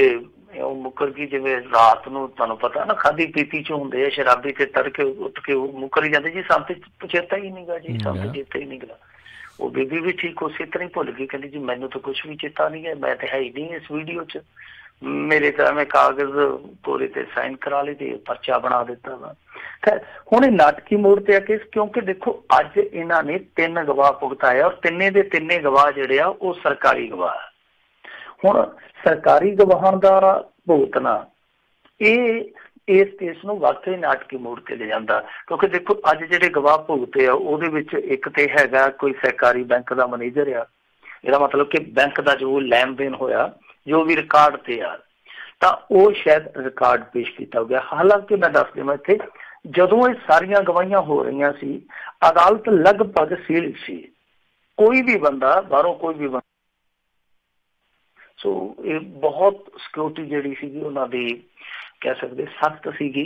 ਉਹ ਮੁੱਕਰ ਗਈ, ਜਿਵੇਂ ਰਾਤ ਨੂੰ ਤੁਹਾਨੂੰ ਪਤਾ ਨਾ ਖਾਦੀ ਪੀਤੀ ਚ ਹੁੰਦੇ ਆ ਸ਼ਰਾਬੀ ਤੇ ਤੜਕੇ ਉੱਠ ਕੇ ਉਹ ਮੁੱਕਰ ਹੀ ਜਾਂਦੇ ਜੀ ਸਾਨੂੰ ਤੇ ਚੇਤਾ ਹੀ ਨਹੀਂਗਾ ਜੀ, ਸਾਨੂੰ ਤੇ ਚੇਤਾ ਹੀ ਨਹੀਂਗਾ। ਉਹ ਬੀਬੀ ਵੀ ਠੀਕ ਉਸੇ ਤਰ੍ਹਾਂ ਹੀ ਭੁੱਲ ਗਈ, ਕਹਿੰਦੀ ਜੀ ਮੈਨੂੰ ਤਾਂ ਕੁਛ ਵੀ ਚੇਤਾ ਨਹੀਂ ਹੈ, ਮੈਂ ਤੇ ਹੈ ਹੀ ਨਹੀਂ ਇਸ ਵੀਡੀਓ ਚ, ਮੇਰੇ ਤਾਂ ਮੈਂ ਕਾਗਜ਼ ਪੂਰੇ ਤੇ ਸਾਈਨ ਕਰਾ ਲਏ ਤੇ ਪਰਚਾ ਬਣਾ ਦਿੱਤਾ ਵਾ। ਖੈਰ ਹੁਣ ਇਹ ਨਾਟਕੀ ਮੋੜ ਤੇ ਆ ਕੇਸ, ਕਿਉਂਕਿ ਦੇਖੋ ਅੱਜ ਇਹਨਾਂ ਨੇ 3 ਗਵਾਹ ਭੁਗਤਾਇਆ ਔਰ ਤਿੰਨੇ ਦੇ ਤਿੰਨੇ ਗਵਾਹ ਜਿਹੜੇ ਆ ਉਹ ਸਰਕਾਰੀ ਗਵਾਹ। ਹੁਣ ਸਰਕਾਰੀ ਗਵਾਹਾਂ ਦਾ ਭੁਗਤਣਾ ਇਹ ਇਸ ਕੇਸ ਨੂੰ ਵਾਕਈ ਨਾਟਕੀ ਮੋੜ ਤੇ ਲੈ ਜਾਂਦਾ, ਕਿਉਂਕਿ ਦੇਖੋ ਅੱਜ ਜਿਹੜੇ ਗਵਾਹ ਭੁਗਤੇ ਆ ਉਹਦੇ ਵਿੱਚ ਇੱਕ ਤੇ ਹੈਗਾ ਕੋਈ ਸਹਿਕਾਰੀ ਬੈਂਕ ਦਾ ਮੈਨੇਜਰ ਆ, ਇਹਦਾ ਮਤਲਬ ਕਿ ਬੈਂਕ ਦਾ ਜੋ ਲੈਣ ਦੇਣ ਹੋਇਆ ਜੋ ਵੀ ਰਿਕਾਰਡ ਤੇ ਆ ਤਾਂ ਉਹ ਸ਼ਾਇਦ ਰਿਕਾਰਡ ਪੇਸ਼ ਕੀਤਾ ਗਿਆ। ਹਾਲਾਂਕਿ ਮੈਂ ਦੱਸ ਦੇਵਾਂ ਇੱਥੇ ਜਦੋਂ ਇਹ ਸਾਰੀਆਂ ਗਵਾਹੀਆਂ ਹੋ ਰਹੀਆਂ ਸੀ ਅਦਾਲਤ ਲਗਭਗ ਸੀਲ ਸੀ, ਕੋਈ ਵੀ ਬੰਦਾ ਬਾਹਰੋਂ ਕੋਈ ਵੀ ਬੰਦਾ, ਸੋ ਇਹ ਬਹੁਤ ਸਿਕਿਉਰਿਟੀ ਜਿਹੜੀ ਸੀਗੀ ਉਹਨਾਂ ਦੀ ਕਹਿ ਸਕਦੇ ਸਖਤ ਸੀਗੀ,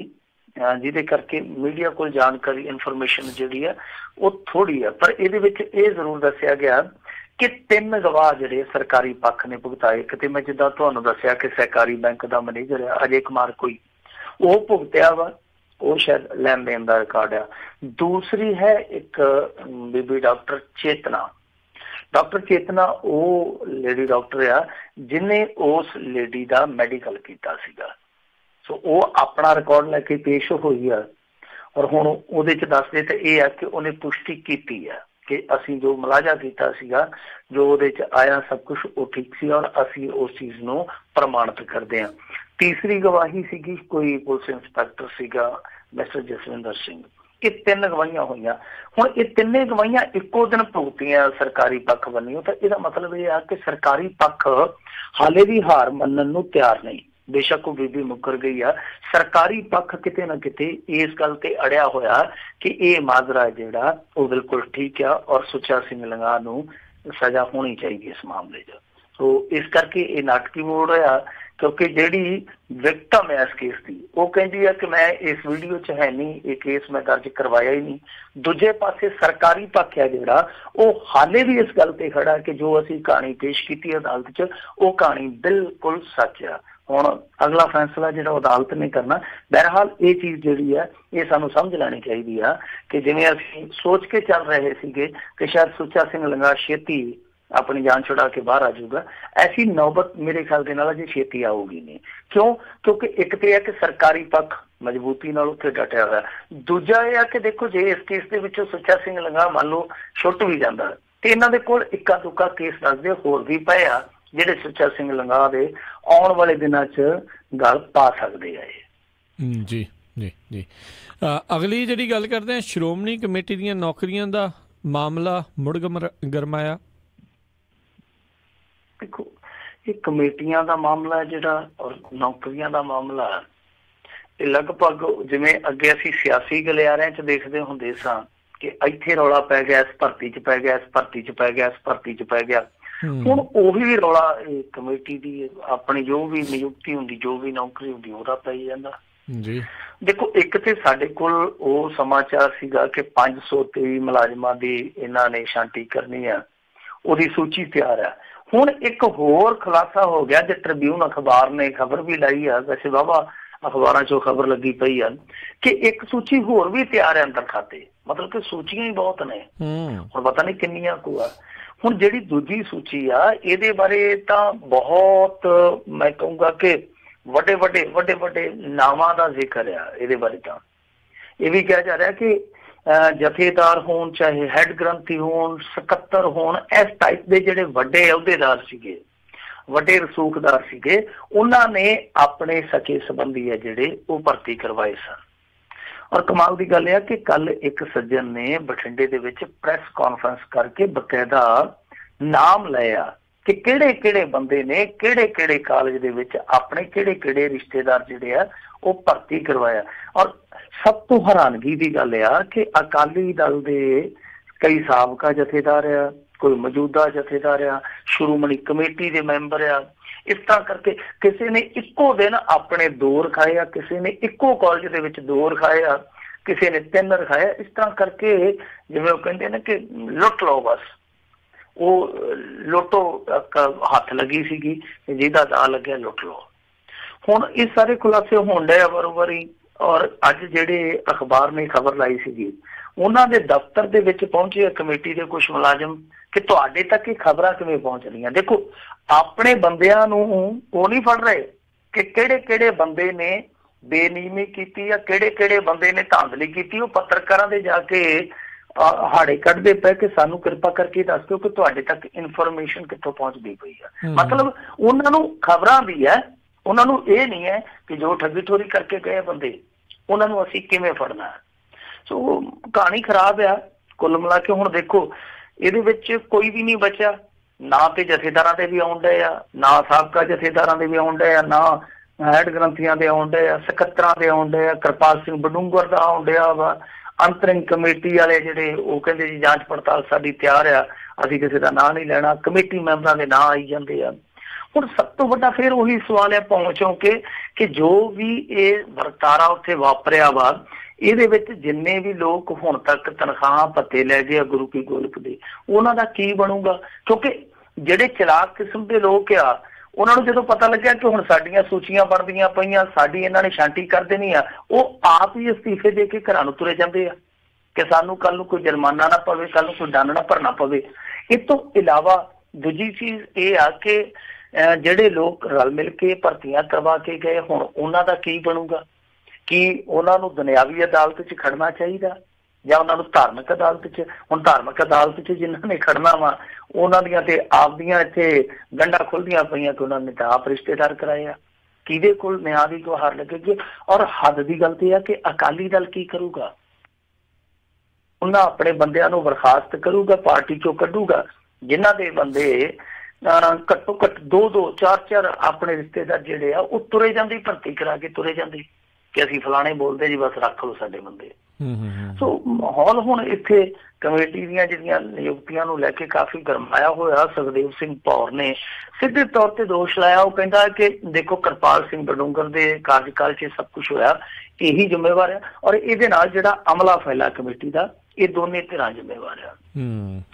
ਜਿਹਦੇ ਕਰਕੇ ਮੀਡੀਆ ਕੋਲ ਜਾਣਕਾਰੀ ਇਨਫੋਰਮੇਸ਼ਨ ਜਿਹੜੀ ਆ ਉਹ ਥੋੜ੍ਹੀ ਆ। ਪਰ ਇਹਦੇ ਵਿੱਚ ਇਹ ਜ਼ਰੂਰ ਦੱਸਿਆ ਗਿਆ ਕਿ 3 ਗਵਾਹ ਜਿਹੜੇ ਸਰਕਾਰੀ ਪੱਖ ਨੇ ਭੁਗਤਾਏ। ਕਿਤੇ ਮੈਂ ਜਿੱਦਾਂ ਤੁਹਾਨੂੰ ਦੱਸਿਆ ਕਿ ਸਹਿਕਾਰੀ ਬੈਂਕ ਦਾ ਮੈਨੇਜਰ ਆ ਅਜੇ ਕੁਮਾਰ ਕੋਈ, ਉਹ ਭੁਗਤਿਆ ਵਾ, ਉਹ ਸ਼ਾਇਦ ਲੈਣ ਦੇਣ ਦਾ ਰਿਕਾਰਡ ਆ। ਦੂਸਰੀ ਹੈ ਇੱਕ ਬੀਬੀ ਡਾਕਟਰ ਚੇਤਨਾ। ਡਾਕਟਰ ਚੇਤਨਾ ਉਹ ਲੇਡੀ ਡਾਕਟਰ ਆ ਜਿਹਨੇ ਉਸ ਲੇਡੀ ਦਾ ਮੈਡੀਕਲ ਕੀਤਾ ਸੀਗਾ, ਸੋ ਉਹ ਆਪਣਾ ਰਿਕਾਰਡ ਲੈ ਕੇ ਪੇਸ਼ ਹੋਈ ਆ ਔਰ ਹੁਣ ਉਹਦੇ 'ਚ ਦੱਸਦੇ ਤਾਂ ਇਹ ਆ ਕਿ ਉਹਨੇ ਪੁਸ਼ਟੀ ਕੀਤੀ ਆ ਕਿ ਅਸੀਂ ਜੋ ਮੁਲਾਜ਼ਾ ਕੀਤਾ ਸੀਗਾ ਜੋ ਉਹਦੇ 'ਚ ਆਇਆ ਸਭ ਕੁਛ ਉਹ ਠੀਕ ਸੀ ਔਰ ਅਸੀਂ ਉਸ ਚੀਜ਼ ਨੂੰ ਪ੍ਰਮਾਣਿਤ ਕਰਦੇ ਹਾਂ। ਤੀਸਰੀ ਗਵਾਹੀ ਸੀਗੀ ਕੋਈ ਪੁਲਿਸ ਇੰਸਪੈਕਟਰ ਸੀਗਾ ਮਿਸਟਰ ਜਸਵਿੰਦਰ ਸਿੰਘ, ਇਹ 3 ਗਵਾਹੀਆਂ ਹੋਈਆਂ। ਹੁਣ ਇਹ 3 ਗਵਾਹੀਆਂ ਇੱਕੋ ਦਿਨ ਭੁਗਤੀਆਂ ਸਰਕਾਰੀ ਪੱਖ ਵੱਲੋਂ, ਤਾਂ ਇਹਦਾ ਮਤਲਬ ਇਹ ਆ ਕਿ ਸਰਕਾਰੀ ਪੱਖ ਹਾਲੇ ਵੀ ਹਾਰ ਮੰਨਣ ਨੂੰ ਤਿਆਰ ਨਹੀਂ। ਬੇਸ਼ੱਕ ਉਹ ਬੀਬੀ ਮੁੱਕਰ ਗਈ ਆ, ਸਰਕਾਰੀ ਪੱਖ ਕਿਤੇ ਨਾ ਕਿਤੇ ਇਸ ਗੱਲ ਤੇ ਅੜਿਆ ਹੋਇਆ ਕਿ ਇਹ ਮਾਜਰਾ ਜਿਹੜਾ ਉਹ ਬਿਲਕੁਲ ਠੀਕ ਆ ਔਰ ਸੁੱਚਾ ਸਿੰਘ ਲੰਗਾਹ ਨੂੰ ਸਜ਼ਾ ਹੋਣੀ ਚਾਹੀਦੀ ਇਸ ਮਾਮਲੇ 'ਚ। ਸੋ ਇਸ ਕਰਕੇ ਇਹ ਨਾਟਕੀ ਮੋੜ ਹੋਇਆ, ਕਿਉਂਕਿ ਜਿਹੜੀ ਵਿਕਟਮ ਹੈ ਇਸ ਕੇਸ ਦੀ ਉਹ ਕਹਿੰਦੀ ਹੈ ਕਿ ਮੈਂ ਇਸ ਵੀਡੀਓ 'ਚ ਹੈ ਨਹੀਂ, ਇਹ ਕੇਸ ਮੈਂ ਦਰਜ ਕਰਵਾਇਆ ਹੀ ਨਹੀਂ। ਦੂਜੇ ਪਾਸੇ ਸਰਕਾਰੀ ਪੱਖ ਹੈ ਜਿਹੜਾ ਉਹ ਹਾਲੇ ਵੀ ਇਸ ਗੱਲ ਤੇ ਖੜਾ ਕਿ ਜੋ ਅਸੀਂ ਕਹਾਣੀ ਪੇਸ਼ ਕੀਤੀ ਅਦਾਲਤ 'ਚ ਉਹ ਕਹਾਣੀ ਬਿਲਕੁਲ ਸੱਚ ਆ। ਹੁਣ ਅਗਲਾ ਫੈਸਲਾ ਜਿਹੜਾ ਅਦਾਲਤ ਨੇ ਕਰਨਾ। ਬਹਰਹਾਲ ਇਹ ਚੀਜ਼ ਜਿਹੜੀ ਹੈ ਇਹ ਸਾਨੂੰ ਸਮਝ ਲੈਣੀ ਚਾਹੀਦੀ ਆ ਕਿ ਜਿਵੇਂ ਅਸੀਂ ਸੋਚ ਕੇ ਚੱਲ ਰਹੇ ਸੀਗੇ ਕਿ ਸ਼ਾਇਦ ਸੁੱਚਾ ਸਿੰਘ ਲੰਗਾਹ ਛੇਤੀ ਆਪਣੀ ਜਾਨ ਛੁਡਾ ਕੇ ਬਾਹਰ ਆ ਜਾਊਗਾ, ਐਸੀ ਨੌਬਤ ਮੇਰੇ ਖਿਆਲ ਦੇ ਨਾਲ ਅਜੇ ਛੇਤੀ ਆਊਗੀ ਨਹੀਂ। ਕਿਉਂ? ਕਿਉਂਕਿ ਇੱਕ ਤੇ ਇਹ ਕਿ ਸਰਕਾਰੀ ਪੱਖ ਮਜ਼ਬੂਤੀ ਨਾਲ ਉੱਥੇ ਡਟਿਆ ਹੋਇਆ, ਦੂਜਾ ਇਹ ਆ ਕਿ ਦੇਖੋ ਜੇ ਇਸ ਕੇਸ ਦੇ ਵਿੱਚੋਂ ਸੁੱਚਾ ਸਿੰਘ ਲੰਗਾਹ ਮੰਨ ਲਓ ਛੁੱਟ ਵੀ ਜਾਂਦਾ ਤੇ ਇਹਨਾਂ ਦੇ ਕੋਲ ਇੱਕਾ ਦੁੱਕਾ ਕੇਸ ਦੱਸਦੇ ਹੋਰ ਵੀ ਪਏ ਆ ਜਿਹੜੇ ਸੁੱਚਾ ਸਿੰਘ ਲੰਗਾਹ ਦੇ ਆਉਣ ਵਾਲੇ ਦਿਨਾਂ 'ਚ ਗੱਲ ਪਾ ਸਕਦੇ ਆ। ਜੀ ਜੀ ਜੀ ਅਗਲੀ ਜਿਹੜੀ ਗੱਲ ਕਰਦੇ ਹਾਂ, ਸ਼੍ਰੋਮਣੀ ਕਮੇਟੀ ਦੀਆਂ ਨੌਕਰੀਆਂ ਦਾ ਮਾਮਲਾ ਮੁੜ ਗਰਮਾਇਆ। ਦੇਖੋ ਇਹ ਕਮੇਟੀਆਂ ਦਾ ਮਾਮਲਾ ਜਿਹੜਾ ਔਰ ਨੌਕਰੀਆਂ ਦਾ ਮਾਮਲਾ ਇਹ ਲਗਭਗ ਜਿਵੇਂ ਅੱਗੇ ਅਸੀਂ ਸਿਆਸੀ ਗਲਿਆਰਿਆਂ 'ਚ ਦੇਖਦੇ ਹੁੰਦੇ ਸਾਂ ਕਿ ਇੱਥੇ ਰੌਲਾ ਪੈ ਗਿਆ, ਇਸ ਭਰਤੀ 'ਚ ਪੈ ਗਿਆ, ਇਸ ਭਰਤੀ 'ਚ ਪੈ ਗਿਆ, ਇਸ ਭਰਤੀ 'ਚ ਪੈ ਗਿਆ। ਹੁਣ ਉਹੀ ਰੌਲਾ ਇਹ ਕਮੇਟੀ ਦੀ ਆਪਣੀ ਜੋ ਵੀ ਨਿਯੁਕਤੀ ਹੁੰਦੀ, ਜੋ ਵੀ ਨੌਕਰੀ ਹੁੰਦੀ ਉਹਦਾ ਪੈ ਜਾਂਦਾ ਜੀ। ਦੇਖੋ ਇੱਕ ਤੇ ਸਾਡੇ ਕੋਲ ਉਹ ਸਮਾਚਾਰ ਸੀਗਾ ਕਿ 523 ਮੁਲਾਜ਼ਮਾਂ ਦੀ ਇਹਨਾਂ ਨੇ ਛਾਂਟੀ ਕਰਨੀ ਆ, ਉਹਦੀ ਸੂਚੀ ਤਿਆਰ ਆ। ਹੁਣ ਇੱਕ ਹੋਰ ਖੁਲਾਸਾ ਹੋ ਗਿਆ ਜੇ ਟ੍ਰਿਬਿਊਨ ਅਖਬਾਰ ਨੇ ਖਬਰ ਵੀ ਲਾਈ ਆ, ਵੈਸੇ ਵਾਹਵਾ ਅਖਬਾਰਾਂ 'ਚੋਂ ਖਬਰ ਲੱਗੀ ਪਈ ਆ ਕਿ ਇੱਕ ਸੂਚੀ ਹੋਰ ਵੀ ਤਿਆਰ ਹੈ ਅੰਦਰ ਖਾਤੇ, ਮਤਲਬ ਕਿ ਸੂਚੀਆਂ ਹੀ ਬਹੁਤ ਨੇ, ਹੁਣ ਪਤਾ ਨਹੀਂ ਕਿੰਨੀਆਂ ਕੁ ਆ। ਹੁਣ ਜਿਹੜੀ ਦੂਜੀ ਸੂਚੀ ਆ ਇਹਦੇ ਬਾਰੇ ਤਾਂ ਬਹੁਤ ਮੈਂ ਕਹੂੰਗਾ ਕਿ ਵੱਡੇ ਵੱਡੇ ਨਾਵਾਂ ਦਾ ਜ਼ਿਕਰ ਆ। ਇਹਦੇ ਬਾਰੇ ਤਾਂ ਇਹ ਵੀ ਕਿਹਾ ਜਾ ਰਿਹਾ ਕਿ ਜਥੇਦਾਰ ਹੋਣ, ਚਾਹੇ ਹੈਡ ਗ੍ਰੰਥੀ ਹੋਣ, ਸਕੱਤਰ ਹੋਣ, ਇਸ ਟਾਈਪ ਦੇ ਜਿਹੜੇ ਵੱਡੇ ਅਹੁਦੇਦਾਰ ਸੀਗੇ, ਵੱਡੇ ਰਸੂਖਦਾਰ ਸੀਗੇ, ਉਹਨਾਂ ਨੇ ਆਪਣੇ ਸਕੇ ਸੰਬੰਧੀ ਆ ਜਿਹੜੇ ਉਹ ਭਰਤੀ ਕਰਵਾਏ ਸਨ। ਔਰ ਕਮਾਲ ਦੀ ਗੱਲ ਇਹ ਆ ਕਿ ਕੱਲ ਇੱਕ ਸੱਜਣ ਨੇ ਬਠਿੰਡੇ ਦੇ ਵਿੱਚ ਪ੍ਰੈਸ ਕਾਨਫਰੰਸ ਕਰਕੇ ਬਕਾਇਦਾ ਨਾਮ ਲਿਆ ਕਿ ਕਿਹੜੇ ਕਿਹੜੇ ਬੰਦੇ ਨੇ ਕਿਹੜੇ ਕਿਹੜੇ ਕਾਲਜ ਦੇ ਵਿੱਚ ਆਪਣੇ ਕਿਹੜੇ ਕਿਹੜੇ ਰਿਸ਼ਤੇਦਾਰ ਜਿਹੜੇ ਆ ਉਹ ਭਰਤੀ ਕਰਵਾਇਆ। ਔਰ ਸਭ ਤੋਂ ਹੈਰਾਨਗੀ ਦੀ ਗੱਲ ਆ ਕਿ ਅਕਾਲੀ ਦਲ ਦੇ ਕਈ ਸਾਬਕਾ ਜਥੇਦਾਰ ਆ, ਕੋਈ ਮੌਜੂਦਾ ਜਥੇਦਾਰ ਆ, ਸ਼੍ਰੋਮਣੀ ਕਮੇਟੀ ਦੇ ਮੈਂਬਰ ਆ, ਇਸ ਤਰ੍ਹਾਂ ਕਰਕੇ ਕਿਸੇ ਨੇ ਇੱਕੋ ਦਿਨ ਆਪਣੇ 2 ਰਖਾਏ ਆ, ਕਿਸੇ ਨੇ ਇੱਕੋ ਕਾਲਜ ਦੇ ਵਿੱਚ 2 ਰਖਾਏ ਆ, ਕਿਸੇ ਨੇ 3 ਰਖਾਏ। ਇਸ ਤਰ੍ਹਾਂ ਕਰਕੇ ਜਿਵੇਂ ਉਹ ਕਹਿੰਦੇ ਨੇ ਕਿ ਲੁੱਟ ਲਓ, ਬਸ ਉਹ ਲੁੱਟੋ ਹੱਥ ਲੱਗੀ ਸੀਗੀ, ਜਿਹਦਾ ਦਾ ਲੱਗਿਆ ਲੁੱਟ ਲਓ। ਹੁਣ ਇਹ ਸਾਰੇ ਖੁਲਾਸੇ ਹੋਣ ਡਏ ਬਰੋਬਰ ਹੀ। ਔਰ ਅੱਜ ਜਿਹੜੇ ਅਖਬਾਰ ਨੇ ਖਬਰ ਲਾਈ ਸੀਗੀ ਉਹਨਾਂ ਦੇ ਦਫ਼ਤਰ ਦੇ ਵਿੱਚ ਪਹੁੰਚੇ ਕਮੇਟੀ ਦੇ ਕੁਝ ਮੁਲਾਜ਼ਮ ਕਿ ਤੁਹਾਡੇ ਤੱਕ ਇਹ ਖਬਰਾਂ ਕਿਵੇਂ ਪਹੁੰਚ ਰਹੀਆਂ। ਦੇਖੋ ਆਪਣੇ ਬੰਦਿਆਂ ਨੂੰ ਉਹ ਨਹੀਂ ਫੜ ਰਹੇ ਕਿ ਕਿਹੜੇ ਕਿਹੜੇ ਬੰਦੇ ਨੇ ਬੇਨੀਮੀ ਕੀਤੀ ਆ, ਕਿਹੜੇ ਕਿਹੜੇ ਬੰਦੇ ਨੇ ਧਾਂਦਲੀ ਕੀਤੀ। ਉਹ ਪੱਤਰਕਾਰਾਂ ਦੇ ਜਾ ਕੇ ਹਾੜੇ ਕੱਢਦੇ ਪਏ ਕਿ ਸਾਨੂੰ ਕਿਰਪਾ ਕਰਕੇ ਦੱਸ ਦਿਓ ਕਿ ਤੁਹਾਡੇ ਤੱਕ ਇਨਫੋਰਮੇਸ਼ਨ ਕਿੱਥੋਂ ਪਹੁੰਚਦੀ ਪਈ ਆ। ਮਤਲਬ ਉਹਨਾਂ ਨੂੰ ਖਬਰਾਂ ਵੀ ਹੈ, ਉਹਨਾਂ ਨੂੰ ਇਹ ਨਹੀਂ ਹੈ ਕਿ ਜੋ ਠੱਗੀ ਠੋਰੀ ਕਰਕੇ ਗਏ ਬੰਦੇ ਉਹਨਾਂ ਨੂੰ ਅਸੀਂ ਕਿਵੇਂ ਫੜਨਾ। ਸੋ ਕਹਾਣੀ ਖਰਾਬ ਆ ਕੁੱਲ ਮਿਲਾ ਕੇ। ਹੁਣ ਦੇਖੋ ਇਹਦੇ ਵਿੱਚ ਕੋਈ ਵੀ ਨਹੀਂ ਬਚਿਆ, ਨਾ ਤੇ ਜਥੇਦਾਰਾਂ ਦੇ ਵੀ ਆਉਣ ਡਏ ਆ, ਨਾ ਸਾਬਕਾ ਜਥੇਦਾਰਾਂ ਦੇ ਵੀ ਆਉਣ ਡਏ ਆ, ਨਾ ਹੈਡ ਗ੍ਰੰਥੀਆਂ ਦੇ ਆਉਣ ਡਏ ਆ, ਸਕੱਤਰਾਂ ਦੇ ਆਉਣ ਡਏ ਆ, ਕਿਰਪਾਲ ਸਿੰਘ ਬਡੂੰਗਰ ਦਾ ਆਉਣ ਡਿਆ ਵਾ। ਅੰਤਰਿੰਗ ਕਮੇਟੀ ਵਾਲੇ ਜਿਹੜੇ ਉਹ ਕਹਿੰਦੇ ਜੀ ਜਾਂਚ ਪੜਤਾਲ ਸਾਡੀ ਤਿਆਰ ਆ, ਅਸੀਂ ਕਿਸੇ ਦਾ ਨਾਂ ਨਹੀਂ ਲੈਣਾ, ਕਮੇਟੀ ਮੈਂਬਰਾਂ ਦੇ ਨਾਂ ਆਈ ਜਾਂਦੇ ਆ। ਹੁਣ ਸਭ ਤੋਂ ਵੱਡਾ ਫਿਰ ਉਹੀ ਸਵਾਲ ਹੈ ਪਹੁੰਚੋ ਕਿ ਜੋ ਵੀ ਇਹ ਵਰਤਾਰਾ ਉੱਥੇ ਵਾਪਰਿਆ ਵਾ ਇਹਦੇ ਵਿੱਚ ਜਿੰਨੇ ਵੀ ਲੋਕ ਹੁਣ ਤੱਕ ਤਨਖਾਹਾਂ ਭੱਤੇ ਲੈ ਗਏ ਆ ਗੁਰੂ ਕੀ ਗੋਲਕ ਦੇ, ਉਹਨਾਂ ਦਾ ਕੀ ਬਣੂਗਾ। ਕਿਉਂਕਿ ਜਿਹੜੇ ਚਲਾਕ ਕਿਸਮ ਦੇ ਲੋਕ ਆ ਉਹਨਾਂ ਨੂੰ ਜਦੋਂ ਪਤਾ ਲੱਗਿਆ ਕਿ ਹੁਣ ਸਾਡੀਆਂ ਸੂਚੀਆਂ ਬਣਦੀਆਂ ਪਈਆਂ, ਸਾਡੀ ਇਹਨਾਂ ਨੇ ਛਾਂਟੀ ਕਰ ਦੇਣੀ ਆ, ਉਹ ਆਪ ਹੀ ਅਸਤੀਫੇ ਦੇ ਕੇ ਘਰਾਂ ਨੂੰ ਤੁਰੇ ਜਾਂਦੇ ਆ ਕਿ ਸਾਨੂੰ ਕੱਲ ਨੂੰ ਕੋਈ ਜੁਰਮਾਨਾ ਨਾ ਪਵੇ, ਕੱਲ ਨੂੰ ਕੋਈ ਦੰਡ ਨਾ ਭਰਨਾ ਪਵੇ। ਇਸ ਤੋਂ ਇਲਾਵਾ ਦੂਜੀ ਚੀਜ਼ ਇਹ ਆ ਕਿ ਜਿਹੜੇ ਲੋਕ ਰਲ ਮਿਲ ਕੇ ਭਰਤੀਆਂ ਕਰਵਾ ਕੇ ਗਏ ਹੁਣ ਉਹਨਾਂ ਦਾ ਕੀ ਬਣੂਗਾ। ਕੀ ਉਹਨਾਂ ਨੂੰ ਦੁਨਿਆਵੀ ਅਦਾਲਤ 'ਚ ਖੜਨਾ ਚਾਹੀਦਾ ਜਾਂ ਉਹਨਾਂ ਨੂੰ ਧਾਰਮਿਕ ਅਦਾਲਤ 'ਚ। ਹੁਣ ਧਾਰਮਿਕ ਅਦਾਲਤ 'ਚ ਜਿਨ੍ਹਾਂ ਨੇ ਖੜਨਾ ਵਾ ਉਹਨਾਂ ਦੀਆਂ ਤੇ ਆਪਦੀਆਂ ਇੱਥੇ ਗੰਢਾਂ ਖੁੱਲ੍ਹਦੀਆਂ ਪਈਆਂ ਕਿ ਉਹਨਾਂ ਨੇ ਤਾਂ ਆਪ ਰਿਸ਼ਤੇਦਾਰ ਕਰਾਏ ਆ। ਕਿਹਦੇ ਕੋਲ ਨਿਆਂ ਦੀ ਗੁਹਾਰ ਲੱਗੇਗੀ। ਔਰ ਹੱਦ ਦੀ ਗੱਲ ਤੇ ਆ ਕਿ ਅਕਾਲੀ ਦਲ ਕੀ ਕਰੂਗਾ। ਉਹਨਾਂ ਆਪਣੇ ਬੰਦਿਆਂ ਨੂੰ ਬਰਖਾਸਤ ਕਰੂਗਾ, ਪਾਰਟੀ ਚੋਂ ਕੱਢੂਗਾ। ਜਿਨ੍ਹਾਂ ਦੇ ਬੰਦੇ ਘੱਟੋ ਘੱਟ 2-2 4-4 ਆਪਣੇ ਰਿਸ਼ਤੇਦਾਰ ਜਿਹੜੇ ਆ ਉਹ ਤੁਰੇ ਜਾਂਦੇ, ਭਰਤੀ ਕਰਾ ਕੇ ਤੁਰੇ ਜਾਂਦੇ ਕਿ ਅਸੀਂ ਫਲਾਣੇ ਬੋਲਦੇ ਜੀ, ਬਸ ਰੱਖ ਲਓ ਸਾਡੇ ਬੰਦੇ। ਸੋ ਮਾਹੌਲ ਹੁਣ ਇੱਥੇ ਕਮੇਟੀ ਦੀਆਂ ਜਿਹੜੀਆਂ ਨਿਯੁਕਤੀਆਂ ਨੂੰ ਲੈ ਕੇ ਕਾਫੀ ਗਰਮਾਇਆ ਹੋਇਆ। ਸੁਖਦੇਵ ਸਿੰਘ ਭੌਰ ਨੇ ਸਿੱਧੇ ਤੌਰ ਤੇ ਦੋਸ਼ ਲਾਇਆ। ਉਹ ਕਹਿੰਦਾ ਕਿ ਦੇਖੋ ਕਿਰਪਾਲ ਸਿੰਘ ਬਡੂੰਗਰ ਦੇ ਕਾਰਜਕਾਲ 'ਚ ਸਭ ਕੁਛ ਹੋਇਆ, ਇਹੀ ਜ਼ਿੰਮੇਵਾਰ ਆ, ਔਰ ਇਹਦੇ ਨਾਲ ਜਿਹੜਾ ਅਮਲਾ ਫੈਲਾ ਕਮੇਟੀ ਦਾ, ਇਹ ਦੋਨੇ ਧਿਰਾਂ ਜ਼ਿੰਮੇਵਾਰ ਆ।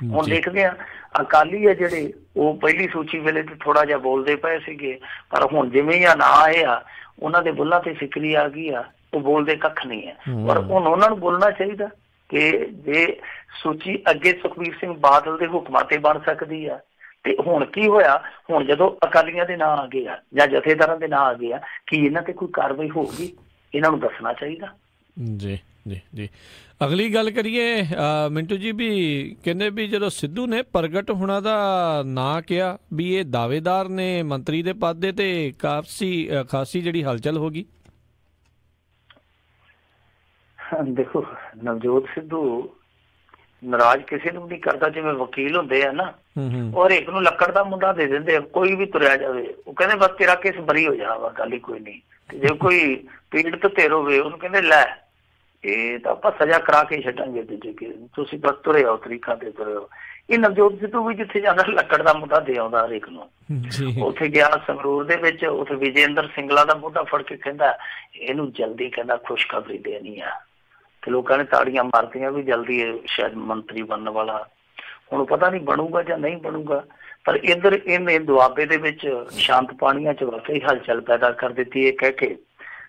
ਹੁਣ ਦੇਖਦੇ ਆ ਅਕਾਲੀ ਆ ਜਿਹੜੇ ਉਹ ਪਹਿਲੀ ਸੂਚੀ ਵੇਲੇ ਤੇ ਥੋੜਾ ਜਿਹਾ ਬੋਲਦੇ ਪਏ ਸੀਗੇ, ਪਰ ਹੁਣ ਜਿਵੇਂ ਹੀ ਨਾ ਆਏ ਆ ਉਹਨਾਂ ਦੇ ਬੁੱਲਾਂ ਤੇ ਫਿਕਰੀ ਆ ਗਈ ਆ, ਉਹ ਬੋਲਦੇ ਕੱਖ ਨਹੀਂ ਹੈ। ਪਰ ਹੁਣ ਉਹਨਾਂ ਨੂੰ ਬੋਲਣਾ ਚਾਹੀਦਾ ਕਿ ਜੇ ਸੂਚੀ ਅੱਗੇ ਸੁਖਬੀਰ ਸਿੰਘ ਬਾਦਲ ਦੇ ਹੁਕਮਾਂ ਤੇ ਬਣ ਸਕਦੀ ਆ, ਤੇ ਹੁਣ ਕੀ ਹੋਇਆ, ਹੁਣ ਜਦੋਂ ਅਕਾਲੀਆਂ ਦੇ ਨਾਂ ਆ ਗਏ ਆ ਜਾਂ ਜਥੇਦਾਰਾਂ ਦੇ ਨਾਂ ਆ ਗਏ ਆ, ਕੀ ਇਹਨਾਂ ਤੇ ਕੋਈ ਕਾਰਵਾਈ ਹੋਊਗੀ? ਇਹਨਾਂ ਨੂੰ ਦੱਸਣਾ ਚਾਹੀਦਾ। ਜੀ ਜੀ ਜੀ। ਅਗਲੀ ਗੱਲ ਕਰੀਏ ਮਿੰਟੂ ਜੀ, ਵੀ ਕਹਿੰਦੇ ਵੀ ਜਦੋਂ ਸਿੱਧੂ ਨੇ ਪ੍ਰਗਟ ਹੋਣਾ ਦਾ ਨਾਂ ਕਿਹਾ ਵੀ ਇਹ ਦਾਅਵੇਦਾਰ ਨੇ ਮੰਤਰੀ ਦੇ ਪਦ ਦੇ, ਤੇ ਖਾਸੀ ਜਿਹੜੀ ਹਲਚਲ ਹੋ ਗਈ। ਦੇਖੋ ਨਵਜੋਤ ਸਿੱਧੂ ਨਾਰਾਜ਼ ਕਿਸੇ ਨੂੰ ਨਹੀਂ ਕਰਦਾ। ਜਿਵੇਂ ਵਕੀਲ ਹੁੰਦੇ ਆ ਨਾ, ਔਰ ਇੱਕ ਨੂੰ ਲੱਕੜ ਦਾ ਮੁੰਡਾ ਦੇ ਦਿੰਦੇ, ਕੋਈ ਵੀ ਤੁਰਿਆ ਜਾਵੇ, ਉਹ ਕਹਿੰਦੇ ਬਸ ਤੇਰਾ ਕੇਸ ਬਰੀ ਹੋ ਜਾਵਾ, ਗੱਲ ਹੀ ਕੋਈ ਨਹੀਂ। ਤੇ ਜੇ ਕੋਈ ਪੀੜਤ ਧਿਰ ਹੋਵੇ ਉਹਨੂੰ ਕਹਿੰਦੇ ਲੈ ਇਹ ਤਾਂ ਆਪਾਂ ਸਜ਼ਾ ਕਰਾ ਕੇ ਛੱਡਾਂਗੇ, ਦੂਜੇ ਕੇਸ ਤੁਸੀਂ ਬਸ ਤੁਰੇ ਆਓ, ਤਰੀਕਾਂ ਤੇ ਤੁਰੇ ਆਓ। ਇਹ ਨਵਜੋਤ ਸਿੱਧੂ ਵੀ ਜਿੱਥੇ ਜਾਂਦਾ ਲੱਕੜ ਦਾ ਮੁੰਡਾ ਦੇ ਆਉਂਦਾ ਹਰੇਕ ਨੂੰ। ਉੱਥੇ ਗਿਆ ਸੰਗਰੂਰ ਦੇ ਵਿੱਚ, ਉੱਥੇ ਵਿਜੇਂਦਰ ਸਿੰਗਲਾ ਦਾ ਮੋਢਾ ਫੜ ਕੇ ਕਹਿੰਦਾ ਇਹਨੂੰ ਜਲਦੀ ਕਹਿੰਦਾ ਖੁਸ਼ਖਬਰੀ ਦੇਣੀ ਆ, ਤੇ ਲੋਕਾਂ ਨੇ ਤਾੜੀਆਂ ਮਾਰਤੀਆਂ ਵੀ ਜਲਦੀ ਸ਼ਾਇਦ ਮੰਤਰੀ ਬਣਨ ਵਾਲਾ। ਹੁਣ ਪਤਾ ਨਹੀਂ ਬਣੂਗਾ ਜਾਂ ਨਹੀਂ ਬਣੂਗਾ, ਪਰ ਇੱਧਰ ਇਹਨੇ ਦੁਆਬੇ ਦੇ ਵਿੱਚ ਸ਼ਾਂਤ ਪਾਣੀਆਂ 'ਚ ਵਾਕਈ ਹਲਚਲ ਪੈਦਾ ਕਰ ਦਿੱਤੀ ਇਹ ਕਹਿ ਕੇ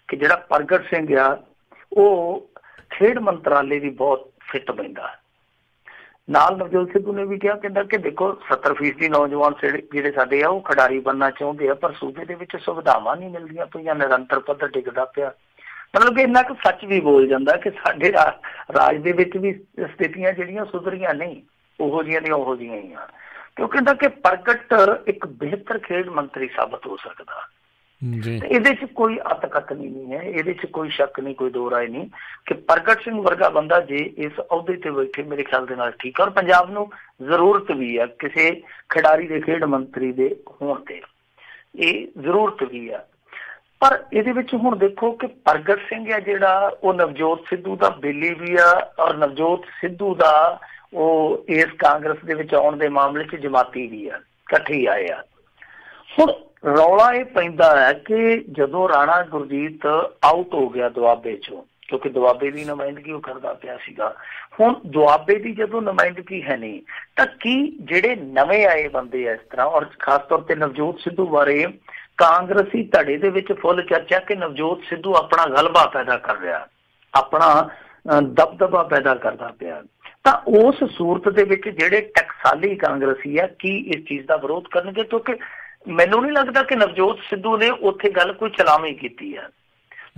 ਕਿ ਜਿਹੜਾ ਪ੍ਰਗਟ ਸਿੰਘ ਆ ਉਹ ਖੇਡ ਮੰਤਰਾਲੇ ਦੀ ਬਹੁਤ ਫਿੱਟ ਬੈਂਦਾ। ਨਾਲ ਨਵਜੋਤ ਸਿੱਧੂ ਨੇ ਵੀ ਕਿਹਾ, ਕਹਿੰਦਾ ਕਿ ਦੇਖੋ 70% ਨੌਜਵਾਨ ਜਿਹੜੇ ਸਾਡੇ ਆ ਉਹ ਖਿਡਾਰੀ ਬਣਨਾ ਚਾਹੁੰਦੇ ਆ, ਪਰ ਸੂਬੇ ਦੇ ਵਿੱਚ ਸੁਵਿਧਾਵਾਂ ਨਹੀਂ ਮਿਲਦੀਆਂ ਪਈਆਂ, ਨਿਰੰਤਰ ਪੱਧਰ ਡਿੱਗਦਾ ਪਿਆ। ਮਤਲਬ ਕਿ ਇੰਨਾ ਕੁ ਸੱਚ ਵੀ ਬੋਲ ਜਾਂਦਾ ਕਿ ਸਾਡੇ ਰਾਜ ਦੇ ਵਿੱਚ ਵੀ ਸਥਿਤੀਆਂ ਜਿਹੜੀਆਂ ਸੁਧਰੀਆਂ ਨਹੀਂ, ਉਹੋ ਜਿਹੀਆਂ ਦੀਆਂ ਉਹੋ ਜਿਹੀਆਂ ਹੀ ਆ। ਕਿਉਂ ਕਹਿੰਦਾ ਕਿ ਪ੍ਰਗਟ ਇੱਕ ਬਿਹਤਰ ਖੇਡ ਮੰਤਰੀ ਸਾਬਤ ਹੋ ਸਕਦਾ। ਇਹਦੇ 'ਚ ਕੋਈ ਅਤਕਥ ਨਹੀਂ ਹੈ, ਇਹਦੇ 'ਚ ਕੋਈ ਸ਼ੱਕ ਨਹੀਂ, ਕੋਈ ਦੋ ਰਾਏ ਨਹੀਂ ਕਿ ਪ੍ਰਗਟ ਸਿੰਘ ਵਰਗਾ ਬੰਦਾ ਜੇ ਇਸ ਅਹੁਦੇ ਤੇ ਬੈਠੇ, ਮੇਰੇ ਖਿਆਲ ਦੇ ਨਾਲ ਠੀਕ ਹੈ। ਔਰ ਪੰਜਾਬ ਨੂੰ ਜ਼ਰੂਰਤ ਵੀ ਆ ਕਿਸੇ ਖਿਡਾਰੀ ਦੇ, ਖੇਡ ਮੰਤਰੀ ਦੇ ਹੋਣ ਤੇ, ਇਹ ਜ਼ਰੂਰਤ ਵੀ ਆ। ਪਰ ਇਹਦੇ ਵਿੱਚ ਹੁਣ ਦੇਖੋ ਕਿ ਪ੍ਰਗਟ ਸਿੰਘ ਆ ਜਿਹੜਾ ਉਹ ਨਵਜੋਤ ਸਿੱਧੂ ਦਾ ਬੇਲੀ ਵੀ ਆ, ਔਰ ਨਵਜੋਤ ਸਿੱਧੂ ਦਾ ਉਹ ਇਸ ਕਾਂਗਰਸ ਦੇ ਵਿੱਚ ਆਉਣ ਦੇ ਮਾਮਲੇ 'ਚ ਜਮਾਤੀ ਵੀ ਆ, ਇਕੱਠੇ ਆਏ ਆ। ਹੁਣ ਰੌਲਾ ਇਹ ਪੈਂਦਾ ਹੈ ਕਿ ਜਦੋਂ ਰਾਣਾ ਗੁਰਜੀਤ ਆਊਟ ਹੋ ਗਿਆ ਦੁਆਬੇ 'ਚੋਂ, ਕਿਉਂਕਿ ਦੁਆਬੇ ਦੀ ਨੁਮਾਇੰਦਗੀ ਉਹ ਕਰਦਾ ਪਿਆ ਸੀਗਾ, ਹੁਣ ਦੁਆਬੇ ਦੀ ਜਦੋਂ ਨੁਮਾਇੰਦਗੀ ਹੈ ਨਹੀਂ, ਤਾਂ ਕੀ ਜਿਹੜੇ ਨਵੇਂ ਆਏ ਬੰਦੇ ਆ ਇਸ ਤਰ੍ਹਾਂ, ਔਰ ਖਾਸ ਤੌਰ ਤੇ ਨਵਜੋਤ ਸਿੱਧੂ ਬਾਰੇ ਕਾਂਗਰਸੀ ਧੜੇ ਦੇ ਵਿੱਚ ਫੁੱਲ ਚਰਚਾ ਕਿ ਨਵਜੋਤ ਸਿੱਧੂ ਆਪਣਾ ਗਲਬਾ ਪੈਦਾ ਕਰ ਰਿਹਾ, ਆਪਣਾ ਦਬਦਬਾ ਪੈਦਾ ਕਰਦਾ ਪਿਆ, ਤਾਂ ਉਸ ਸੂਰਤ ਦੇ ਵਿੱਚ ਜਿਹੜੇ ਟਕਸਾਲੀ ਕਾਂਗਰਸੀ ਆ ਕੀ ਇਸ ਚੀਜ਼ ਦਾ ਵਿਰੋਧ ਕਰਨਗੇ? ਕਿਉਂਕਿ ਮੈਨੂੰ ਨਹੀਂ ਲੱਗਦਾ ਕਿ ਨਵਜੋਤ ਸਿੱਧੂ ਨੇ ਉੱਥੇ ਗੱਲ ਕੋਈ ਚਲਾਵੀਂ ਕੀਤੀ ਆ।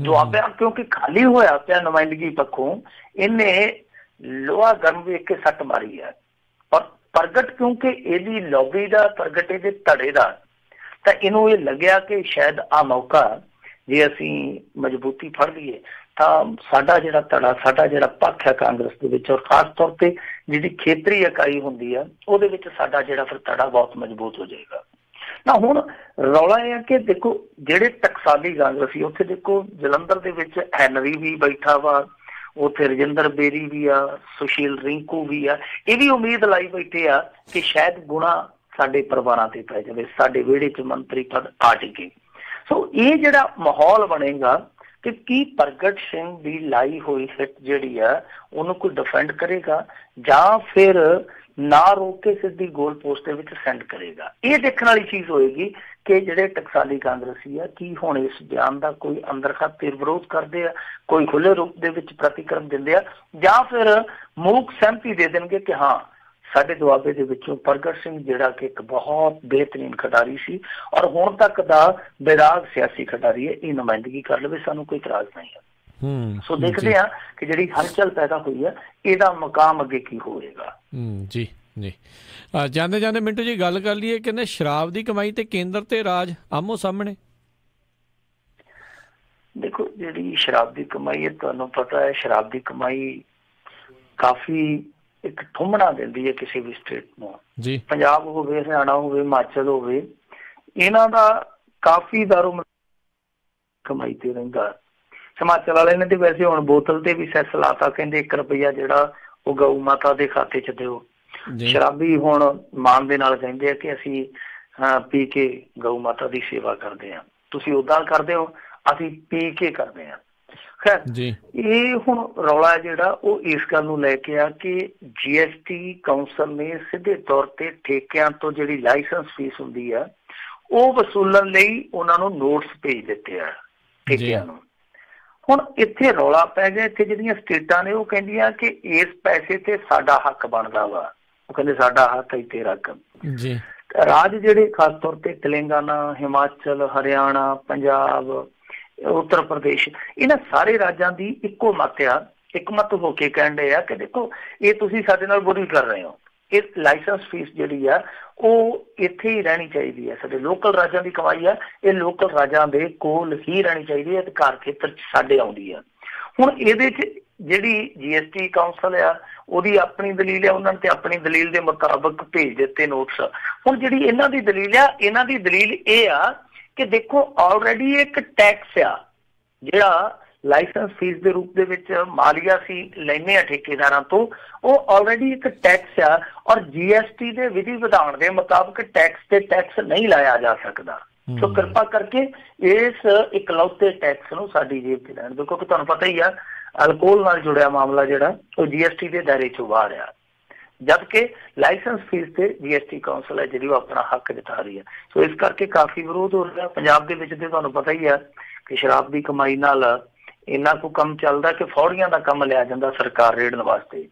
ਦੁਆਬਾ ਕਿਉਂਕਿ ਖਾਲੀ ਹੋਇਆ ਪਿਆ ਨੁਮਾਇੰਦਗੀ ਪੱਖੋਂ, ਇਹਨੇ ਲੋਹਾ ਗਰਮ ਵੇਖ ਕੇ ਸੱਟ ਮਾਰੀ ਆ। ਔਰ ਪ੍ਰਗਟ ਕਿਉਂਕਿ ਇਹਦੀ ਲੌਬੀ ਦਾ, ਪ੍ਰਗਟ ਇਹਦੇ ਧੜੇ ਦਾ, ਤਾਂ ਇਹਨੂੰ ਇਹ ਲੱਗਿਆ ਕਿ ਸ਼ਾਇਦ ਆ ਮੌਕਾ ਜੇ ਅਸੀਂ ਮਜ਼ਬੂਤੀ ਫੜ ਲਈਏ ਤਾਂ ਸਾਡਾ ਜਿਹੜਾ ਧੜਾ, ਸਾਡਾ ਜਿਹੜਾ ਪੱਖ ਹੈ ਕਾਂਗਰਸ ਦੇ ਵਿੱਚ, ਔਰ ਖਾਸ ਤੌਰ ਤੇ ਜਿਹੜੀ ਖੇਤਰੀ ਇਕਾਈ ਹੁੰਦੀ ਆ ਉਹਦੇ ਵਿੱਚ ਸਾਡਾ ਜਿਹੜਾ ਫਿਰ ਧੜਾ ਬਹੁਤ ਮਜ਼ਬੂਤ ਹੋ ਜਾਏਗਾ। ਨਾ ਹੁਣ ਰੌਲਾ ਇਹ ਹੈ ਕਿ ਦੇਖੋ ਜਿਹੜੇ ਟਕਸਾਲੀ ਕਾਂਗਰਸੀ, ਉੱਥੇ ਦੇਖੋ ਜਲੰਧਰ ਦੇ ਵਿੱਚ ਹੈਨਰੀ ਵੀ ਬੈਠਾ ਵਾ, ਉੱਥੇ ਰਜਿੰਦਰ ਬੇਰੀ ਵੀ ਆ, ਸੁਸ਼ੀਲ ਰਿੰਕੂ ਵੀ ਆ, ਇਹ ਵੀ ਉਮੀਦ ਲਾਈ ਬੈਠੇ ਆ ਕਿ ਸ਼ਾਇਦ ਗੁਣਾ ਸਾਡੇ ਪਰਿਵਾਰਾਂ ਤੇ ਪੈ ਜਾਵੇ, ਸਾਡੇ ਵਿਹੜੇ 'ਚ ਮੰਤਰੀ ਪਦ ਆ ਟਿਕੇ। ਸੋ ਇਹ ਜਿਹੜਾ ਮਾਹੌਲ ਬਣੇਗਾ ਕਿ ਕੀ ਪ੍ਰਗਟ ਸਿੰਘ ਦੀ ਲਾਈ ਹੋਈ ਹਿੱਟ ਜਿਹੜੀ ਆ ਉਹਨੂੰ ਕੋਈ ਡਿਫੈਂਡ ਕਰੇਗਾ ਜਾਂ ਫਿਰ ਨਾ ਰੋਕ ਕੇ ਸਿੱਧੀ ਗੋਲ ਪੋਸਟ ਦੇ ਵਿੱਚ ਸੈਂਡ ਕਰੇਗਾ। ਇਹ ਦੇਖਣ ਵਾਲੀ ਚੀਜ਼ ਹੋਏਗੀ ਕਿ ਜਿਹੜੇ ਟਕਸਾਲੀ ਕਾਂਗਰਸੀ ਆ ਕੀ ਹੁਣ ਇਸ ਬਿਆਨ ਦਾ ਕੋਈ ਅੰਦਰ ਖਾਤੇ ਵਿਰੋਧ ਕਰਦੇ ਆ, ਕੋਈ ਖੁੱਲੇ ਰੂਪ ਦੇ ਵਿੱਚ ਪ੍ਰਤੀਕਰਮ ਦਿੰਦੇ ਆ, ਜਾਂ ਫਿਰ ਮੂਕ ਸਹਿਮਤੀ ਦੇ ਦੇਣਗੇ ਕਿ ਹਾਂ ਸਾਡੇ ਦੁਆਬੇ ਦੇ ਵਿੱਚੋਂ ਪ੍ਰਗਟ ਸਿੰਘ ਜਿਹੜਾ ਕਿ ਇੱਕ ਬਹੁਤ ਬਿਹਤਰੀਨ ਖਿਡਾਰੀ ਸੀ ਔਰ ਹੁਣ ਤੱਕ ਦਾ ਬੇਦਾਗ ਸਿਆਸੀ ਖਿਡਾਰੀ ਹੈ, ਇਹ ਨੁਮਾਇੰਦਗੀ ਕਰ ਲਵੇ, ਸਾਨੂੰ ਕੋਈ ਇਤਰਾਜ਼ ਨਹੀਂ ਹੈ। ਸੋ ਦੇਖਦੇ ਆ ਕਿ ਜਿਹੜੀ ਹਲਚਲ ਪੈਦਾ ਹੋਈ ਹੈ ਇਹਦਾ ਮਕਾਮ ਅੱਗੇ ਕੀ ਹੋਏਗਾ। ਜੀ ਜੀ, ਜਾਂਦੇ ਜਾਂਦੇ ਮਿੰਟੂ ਜੀ ਗੱਲ ਕਰ ਲਈਏ, ਕਹਿੰਦੇ ਸ਼ਰਾਬ ਦੀ ਕਮਾਈ ਤੇ ਕੇਂਦਰ ਤੇ ਰਾਜ ਆਮੋ ਸਾਹਮਣੇ। ਦੇਖੋ ਜਿਹੜੀ ਸ਼ਰਾਬ ਦੀ ਕਮਾਈ ਹੈ, ਤੁਹਾਨੂੰ ਪਤਾ ਹੈ ਸ਼ਰਾਬ ਦੀ ਕਮਾਈ ਕਾਫੀ ਇੱਕ ਠੁੰਮਣਾ ਦਿੰਦੀ ਹੈ ਕਿਸੇ ਵੀ ਸਟੇਟ ਨੂੰ। ਜੀ ਪੰਜਾਬ ਹੋਵੇ, ਹਰਿਆਣਾ ਹੋਵੇ, ਹਿਮਾਚਲ ਹੋਵੇ, ਇਹਨਾਂ ਦਾ ਕਾਫੀ ਦਾਰੂ ਕਮਾਈ ਤੇ ਰਹਿੰਦਾ। ਹਿਮਾਚਲ ਵਾਲੇ ਨੇ ਤੇ ਵੈਸੇ ਹੁਣ ਬੋਤਲ ਤੇ ਵੀ ਸੈਸ ਲਾਤਾ, ਕਹਿੰਦੇ 1 ਰੁਪਈਆ ਜਿਹੜਾ ਉਹ ਗਊ ਮਾਤਾ ਦੇ ਖਾਤੇ 'ਚ ਦਿਓ। ਸ਼ਰਾਬੀ ਹੁਣ ਮਾਣ ਦੇ ਨਾਲ ਕਹਿੰਦੇ ਆ ਕਿ ਅਸੀਂ ਪੀ ਕੇ ਗਊ ਮਾਤਾ ਦੀ ਸੇਵਾ ਕਰਦੇ ਹਾਂ। ਤੁਸੀਂ ਓਦਾਂ ਕਰਦੇ ਹੋ, ਅਸੀਂ ਪੀ ਕੇ ਕਰਦੇ ਹਾਂ। ਖੈਰ ਇਹ ਹੁਣ ਰੌਲਾ ਜਿਹੜਾ ਉਹ ਇਸ ਗੱਲ ਨੂੰ ਲੈ ਕੇ ਆ ਕਿ GST ਕੌਂਸਲ ਨੇ ਸਿੱਧੇ ਤੌਰ ਤੇ ਠੇਕਿਆਂ ਤੋਂ ਜਿਹੜੀ ਲਾਇਸੈਂਸ ਫੀਸ ਹੁੰਦੀ ਆ ਉਹ ਵਸੂਲਣ ਲਈ ਉਹਨਾਂ ਨੂੰ ਨੋਟਿਸ ਭੇਜ ਦਿੱਤੇ ਆ ਠੇਕਿਆਂ ਨੂੰ। ਹੁਣ ਇੱਥੇ ਰੌਲਾ ਪੈ ਗਿਆ। ਇੱਥੇ ਜਿਹੜੀਆਂ ਸਟੇਟਾਂ ਨੇ ਉਹ ਕਹਿੰਦੀਆਂ ਕਿ ਇਸ ਪੈਸੇ ਤੇ ਸਾਡਾ ਹੱਕ ਬਣਦਾ ਵਾ। ਉਹ ਕਹਿੰਦੇ ਸਾਡਾ ਹੱਕ ਇੱਥੇ ਰੱਖ। ਰਾਜ ਜਿਹੜੇ ਖਾਸ ਤੌਰ ਤੇ ਤੇਲੰਗਾਨਾ, ਹਿਮਾਚਲ, ਹਰਿਆਣਾ, ਪੰਜਾਬ, ਉੱਤਰ ਪ੍ਰਦੇਸ਼, ਇਹਨਾਂ ਸਾਰੇ ਰਾਜਾਂ ਦੀ ਇੱਕੋ ਮੱਤ ਆ, ਇੱਕ ਮੱਤ ਹੋ ਕੇ ਕਹਿਣ ਡਏ ਆ ਕਿ ਦੇਖੋ ਇਹ ਤੁਸੀਂ ਸਾਡੇ ਨਾਲ ਬੁਰੀ ਕਰ ਰਹੇ ਹੋ। ਇਹ ਲਾਇਸੈਂਸ ਫੀਸ ਜਿਹੜੀ ਆ ਉਹ ਇੱਥੇ ਹੀ ਰਹਿਣੀ ਚਾਹੀਦੀ ਹੈ। ਸਾਡੇ ਲੋਕਲ ਰਾਜਾਂ ਦੀ ਕਮਾਈ ਆ, ਇਹ ਲੋਕਲ ਰਾਜਾਂ ਦੇ ਕੋਲ ਹੀ ਰਹਿਣੀ ਚਾਹੀਦੀ ਹੈ, ਅਧਿਕਾਰ ਖੇਤਰ 'ਚ ਸਾਡੇ ਆਉਂਦੀ ਆ। ਹੁਣ ਇਹਦੇ 'ਚ ਜਿਹੜੀ GST ਕੌਂਸਲ ਆ ਉਹਦੀ ਆਪਣੀ ਦਲੀਲ ਆ, ਉਹਨਾਂ ਨੇ ਤੇ ਆਪਣੀ ਦਲੀਲ ਦੇ ਮੁਤਾਬਕ ਭੇਜ ਦਿੱਤੇ ਨੋਟਿਸ। ਹੁਣ ਜਿਹੜੀ ਇਹਨਾਂ ਦੀ ਦਲੀਲ ਆ, ਇਹਨਾਂ ਦੀ ਦਲੀਲ ਇਹ ਆ ਕਿ ਦੇਖੋ ਆਲਰੇਡੀ ਇੱਕ ਟੈਕਸ ਆ ਜਿਹੜਾ ਲਾਇਸੈਂਸ ਫੀਸ ਦੇ ਰੂਪ ਦੇ ਵਿੱਚ ਮਾਲੀਆ ਸੀ ਲੈਂਦੇ ਆ ਠੇਕੇਦਾਰਾਂ ਤੋਂ, ਉਹ ਆਲਰੇਡੀ ਇੱਕ ਟੈਕਸ ਆ ਔਰ GST ਦੇ ਵਿਧੀ ਵਿਧਾਨ ਦੇ ਮੁਤਾਬਕ ਟੈਕਸ ਤੇ ਟੈਕਸ ਨਹੀਂ ਲਾਇਆ ਜਾ ਸਕਦਾ। ਸੋ ਕਿਰਪਾ ਕਰਕੇ ਇਸ ਇਕਲੌਤੇ ਟੈਕਸ ਨੂੰ ਸਾਡੀ ਜੇਬ 'ਚ ਲੈਣ ਦਿਓ, ਕਿਉਂਕਿ ਤੁਹਾਨੂੰ ਪਤਾ ਹੀ ਆ ਅਲਕੋਹਲ ਨਾਲ ਜੁੜਿਆ ਮਾਮਲਾ ਜਿਹੜਾ ਉਹ GST ਦੇ ਦਾਇਰੇ 'ਚੋਂ ਬਾਹਰ ਆ, ਜਦ ਕਿ ਲਾਇਸੈਂਸ ਫੀਸ ਤੇ GST ਕੌਂਸਲ ਹੈ ਜਿਹੜੀ ਉਹ ਆਪਣਾ ਹੱਕ ਜਤਾ ਰਹੀ ਹੈ। ਸੋ ਇਸ ਕਰਕੇ ਕਾਫੀ ਵਿਰੋਧ ਹੋ ਰਿਹਾ ਪੰਜਾਬ ਦੇ ਵਿੱਚ। ਤੇ ਤੁਹਾਨੂੰ ਪਤਾ ਹੀ ਆ ਕਿ ਸ਼ਰਾਬ ਦੀ ਕਮਾਈ ਨਾਲ ਇੰਨਾ ਕੁ ਕੰਮ ਚੱਲਦਾ ਕਿ ਫੌੜੀਆਂ ਦਾ ਕੰਮ ਲਿਆ ਜਾਂਦਾ ਸਰਕਾਰ ਰੇੜਨ ਵਾਸਤੇ।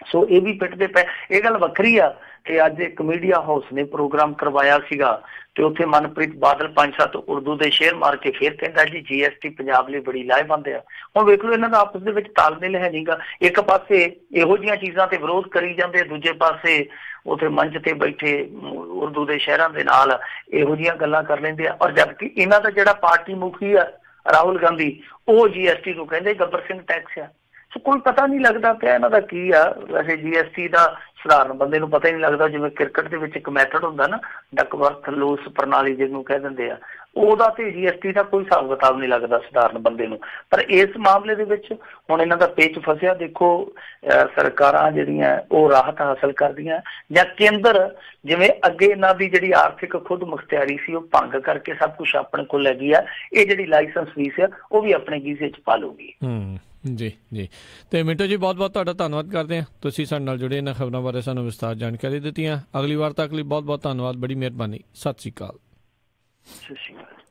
ਸੋ ਇਹ ਵੀ ਪਿੱਟਦੇ ਪਏ। ਇਹ ਗੱਲ ਵੱਖਰੀ ਆ ਕਿ ਅੱਜ ਇੱਕ ਮੀਡੀਆ ਹਾਊਸ ਨੇ ਪ੍ਰੋਗਰਾਮ ਕਰਵਾਇਆ ਸੀਗਾ ਤੇ ਉੱਥੇ ਮਨਪ੍ਰੀਤ ਬਾਦਲ 5-7 ਉਰਦੂ ਦੇ ਸ਼ੇਅਰ ਮਾਰ ਕੇ ਫਿਰ ਕਹਿੰਦਾ ਜੀ GST ਪੰਜਾਬ ਲਈ ਬੜੀ ਲਾਹੇਵੰਦ ਆ। ਹੁਣ ਵੇਖ ਲਓ ਇਹਨਾਂ ਦਾ ਆਪਸ ਦੇ ਵਿੱਚ ਤਾਲਮੇਲ ਹੈ ਨਹੀਂਗਾ। ਇੱਕ ਪਾਸੇ ਇਹੋ ਜਿਹੀਆਂ ਚੀਜ਼ਾਂ ਤੇ ਵਿਰੋਧ ਕਰੀ ਜਾਂਦੇ, ਦੂਜੇ ਪਾਸੇ ਉੱਥੇ ਮੰਚ ਤੇ ਬੈਠੇ ਉਰਦੂ ਦੇ ਸ਼ਹਿਰਾਂ ਦੇ ਨਾਲ ਇਹੋ ਜਿਹੀਆਂ ਗੱਲਾਂ ਕਰ ਲੈਂਦੇ ਆ। ਔਰ ਜਦਕਿ ਇਹਨਾਂ ਦਾ ਜਿਹੜਾ ਪਾਰਟੀ ਮੁਖੀ ਆ ਰਾਹੁਲ ਗਾਂਧੀ, ਉਹ GST ਨੂੰ ਕਹਿੰਦੇ ਗੱਬਰ ਸਿੰਘ ਟੈਕਸ ਆ। ਸੋ ਕੋਈ ਪਤਾ ਨਹੀਂ ਲੱਗਦਾ ਪਿਆ ਇਹਨਾਂ ਦਾ ਕੀ ਆ। ਵੈਸੇ GST ਦਾ ਸਧਾਰਨ ਬੰਦੇ ਨੂੰ ਪਤਾ ਹੀ ਨਹੀਂ ਲੱਗਦਾ। ਜਿਵੇਂ ਕ੍ਰਿਕਟ ਦੇ ਵਿੱਚ ਇੱਕ ਮੈਥਡ ਹੁੰਦਾ ਨਾ, ਡਕਵਰਥ ਲੂਸ ਪ੍ਰਣਾਲੀ ਜਿਹਨੂੰ ਕਹਿ ਦਿੰਦੇ ਆ, ਉਹਦਾ ਤੇ GST ਦਾ ਕੋਈ ਹਿਸਾਬ ਕਿਤਾਬ ਨਹੀਂ ਲੱਗਦਾ ਸਧਾਰਨ ਬੰਦੇ ਨੂੰ। ਪਰ ਇਸ ਮਾਮਲੇ ਦੇ ਵਿੱਚ ਹੁਣ ਇਹਨਾਂ ਦਾ ਪੇਚ ਫਸਿਆ। ਦੇਖੋ ਸਰਕਾਰਾਂ ਜਿਹੜੀਆਂ ਉਹ ਰਾਹਤ ਹਾਸਲ ਕਰਦੀਆਂ ਜਾਂ ਕੇਂਦਰ ਜਿਵੇਂ ਅੱਗੇ ਇਹਨਾਂ ਦੀ ਜਿਹੜੀ ਆਰਥਿਕ ਖੁਦ ਮੁਖਤਿਆਰੀ ਸੀ ਉਹ ਭੰਗ ਕਰਕੇ ਸਭ ਕੁਛ ਆਪਣੇ ਕੋਲ ਲੈ ਗਈ ਆ, ਇਹ ਜਿਹੜੀ ਲਾਇਸੈਂਸ ਫੀਸ ਆ ਉਹ ਵੀ ਆਪਣੇ ਗੀਜ਼ੇ 'ਚ ਪਾ ਲੂਗੀ। ਜੀ ਜੀ। ਤੇ ਮਿੰਟੂ ਜੀ ਬਹੁਤ ਬਹੁਤ ਤੁਹਾਡਾ ਧੰਨਵਾਦ ਕਰਦੇ ਹਾਂ, ਤੁਸੀਂ ਸਾਡੇ ਨਾਲ ਜੁੜੇ ਇਹਨਾਂ ਖਬਰਾਂ ਬਾਰੇ ਸਾਨੂੰ ਵਿਸਤਾਰ ਜਾਣਕਾਰੀ ਦਿੱਤੀਆਂ। ਅਗਲੀ ਵਾਰ ਤੱਕ ਲਈ ਬਹੁਤ ਬਹੁਤ ਧੰਨਵਾਦ, ਬੜੀ ਮਿਹਰਬਾਨੀ। ਸਤਿ ਸ਼੍ਰੀ ਅਕਾਲ। ਸਤਿ ਸ਼੍ਰੀ ਅਕਾਲ।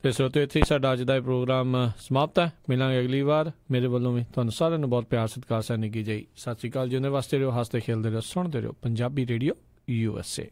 ਤੇ ਸਰੋਤਿਓ ਇੱਥੇ ਸਾਡਾ ਅੱਜ ਦਾ ਇਹ ਪ੍ਰੋਗਰਾਮ ਸਮਾਪਤ ਹੈ। ਮਿਲਾਂਗੇ ਅਗਲੀ ਵਾਰ। ਮੇਰੇ ਵੱਲੋਂ ਵੀ ਤੁਹਾਨੂੰ ਸਾਰਿਆਂ ਨੂੰ ਬਹੁਤ ਪਿਆਰ ਸਤਿਕਾਰ ਸੈਨਿਕੀ ਜੀ। ਸਤਿ ਸ਼੍ਰੀ ਅਕਾਲ। ਜਿਉਂਦੇ ਵਾਸਤੇ ਰਹੋ, ਹੱਸਦੇ ਖੇਲਦੇ ਰਹੋ, ਸੁਣਦੇ ਰਹੋ ਪੰਜਾਬੀ ਰੇਡੀਓ USA।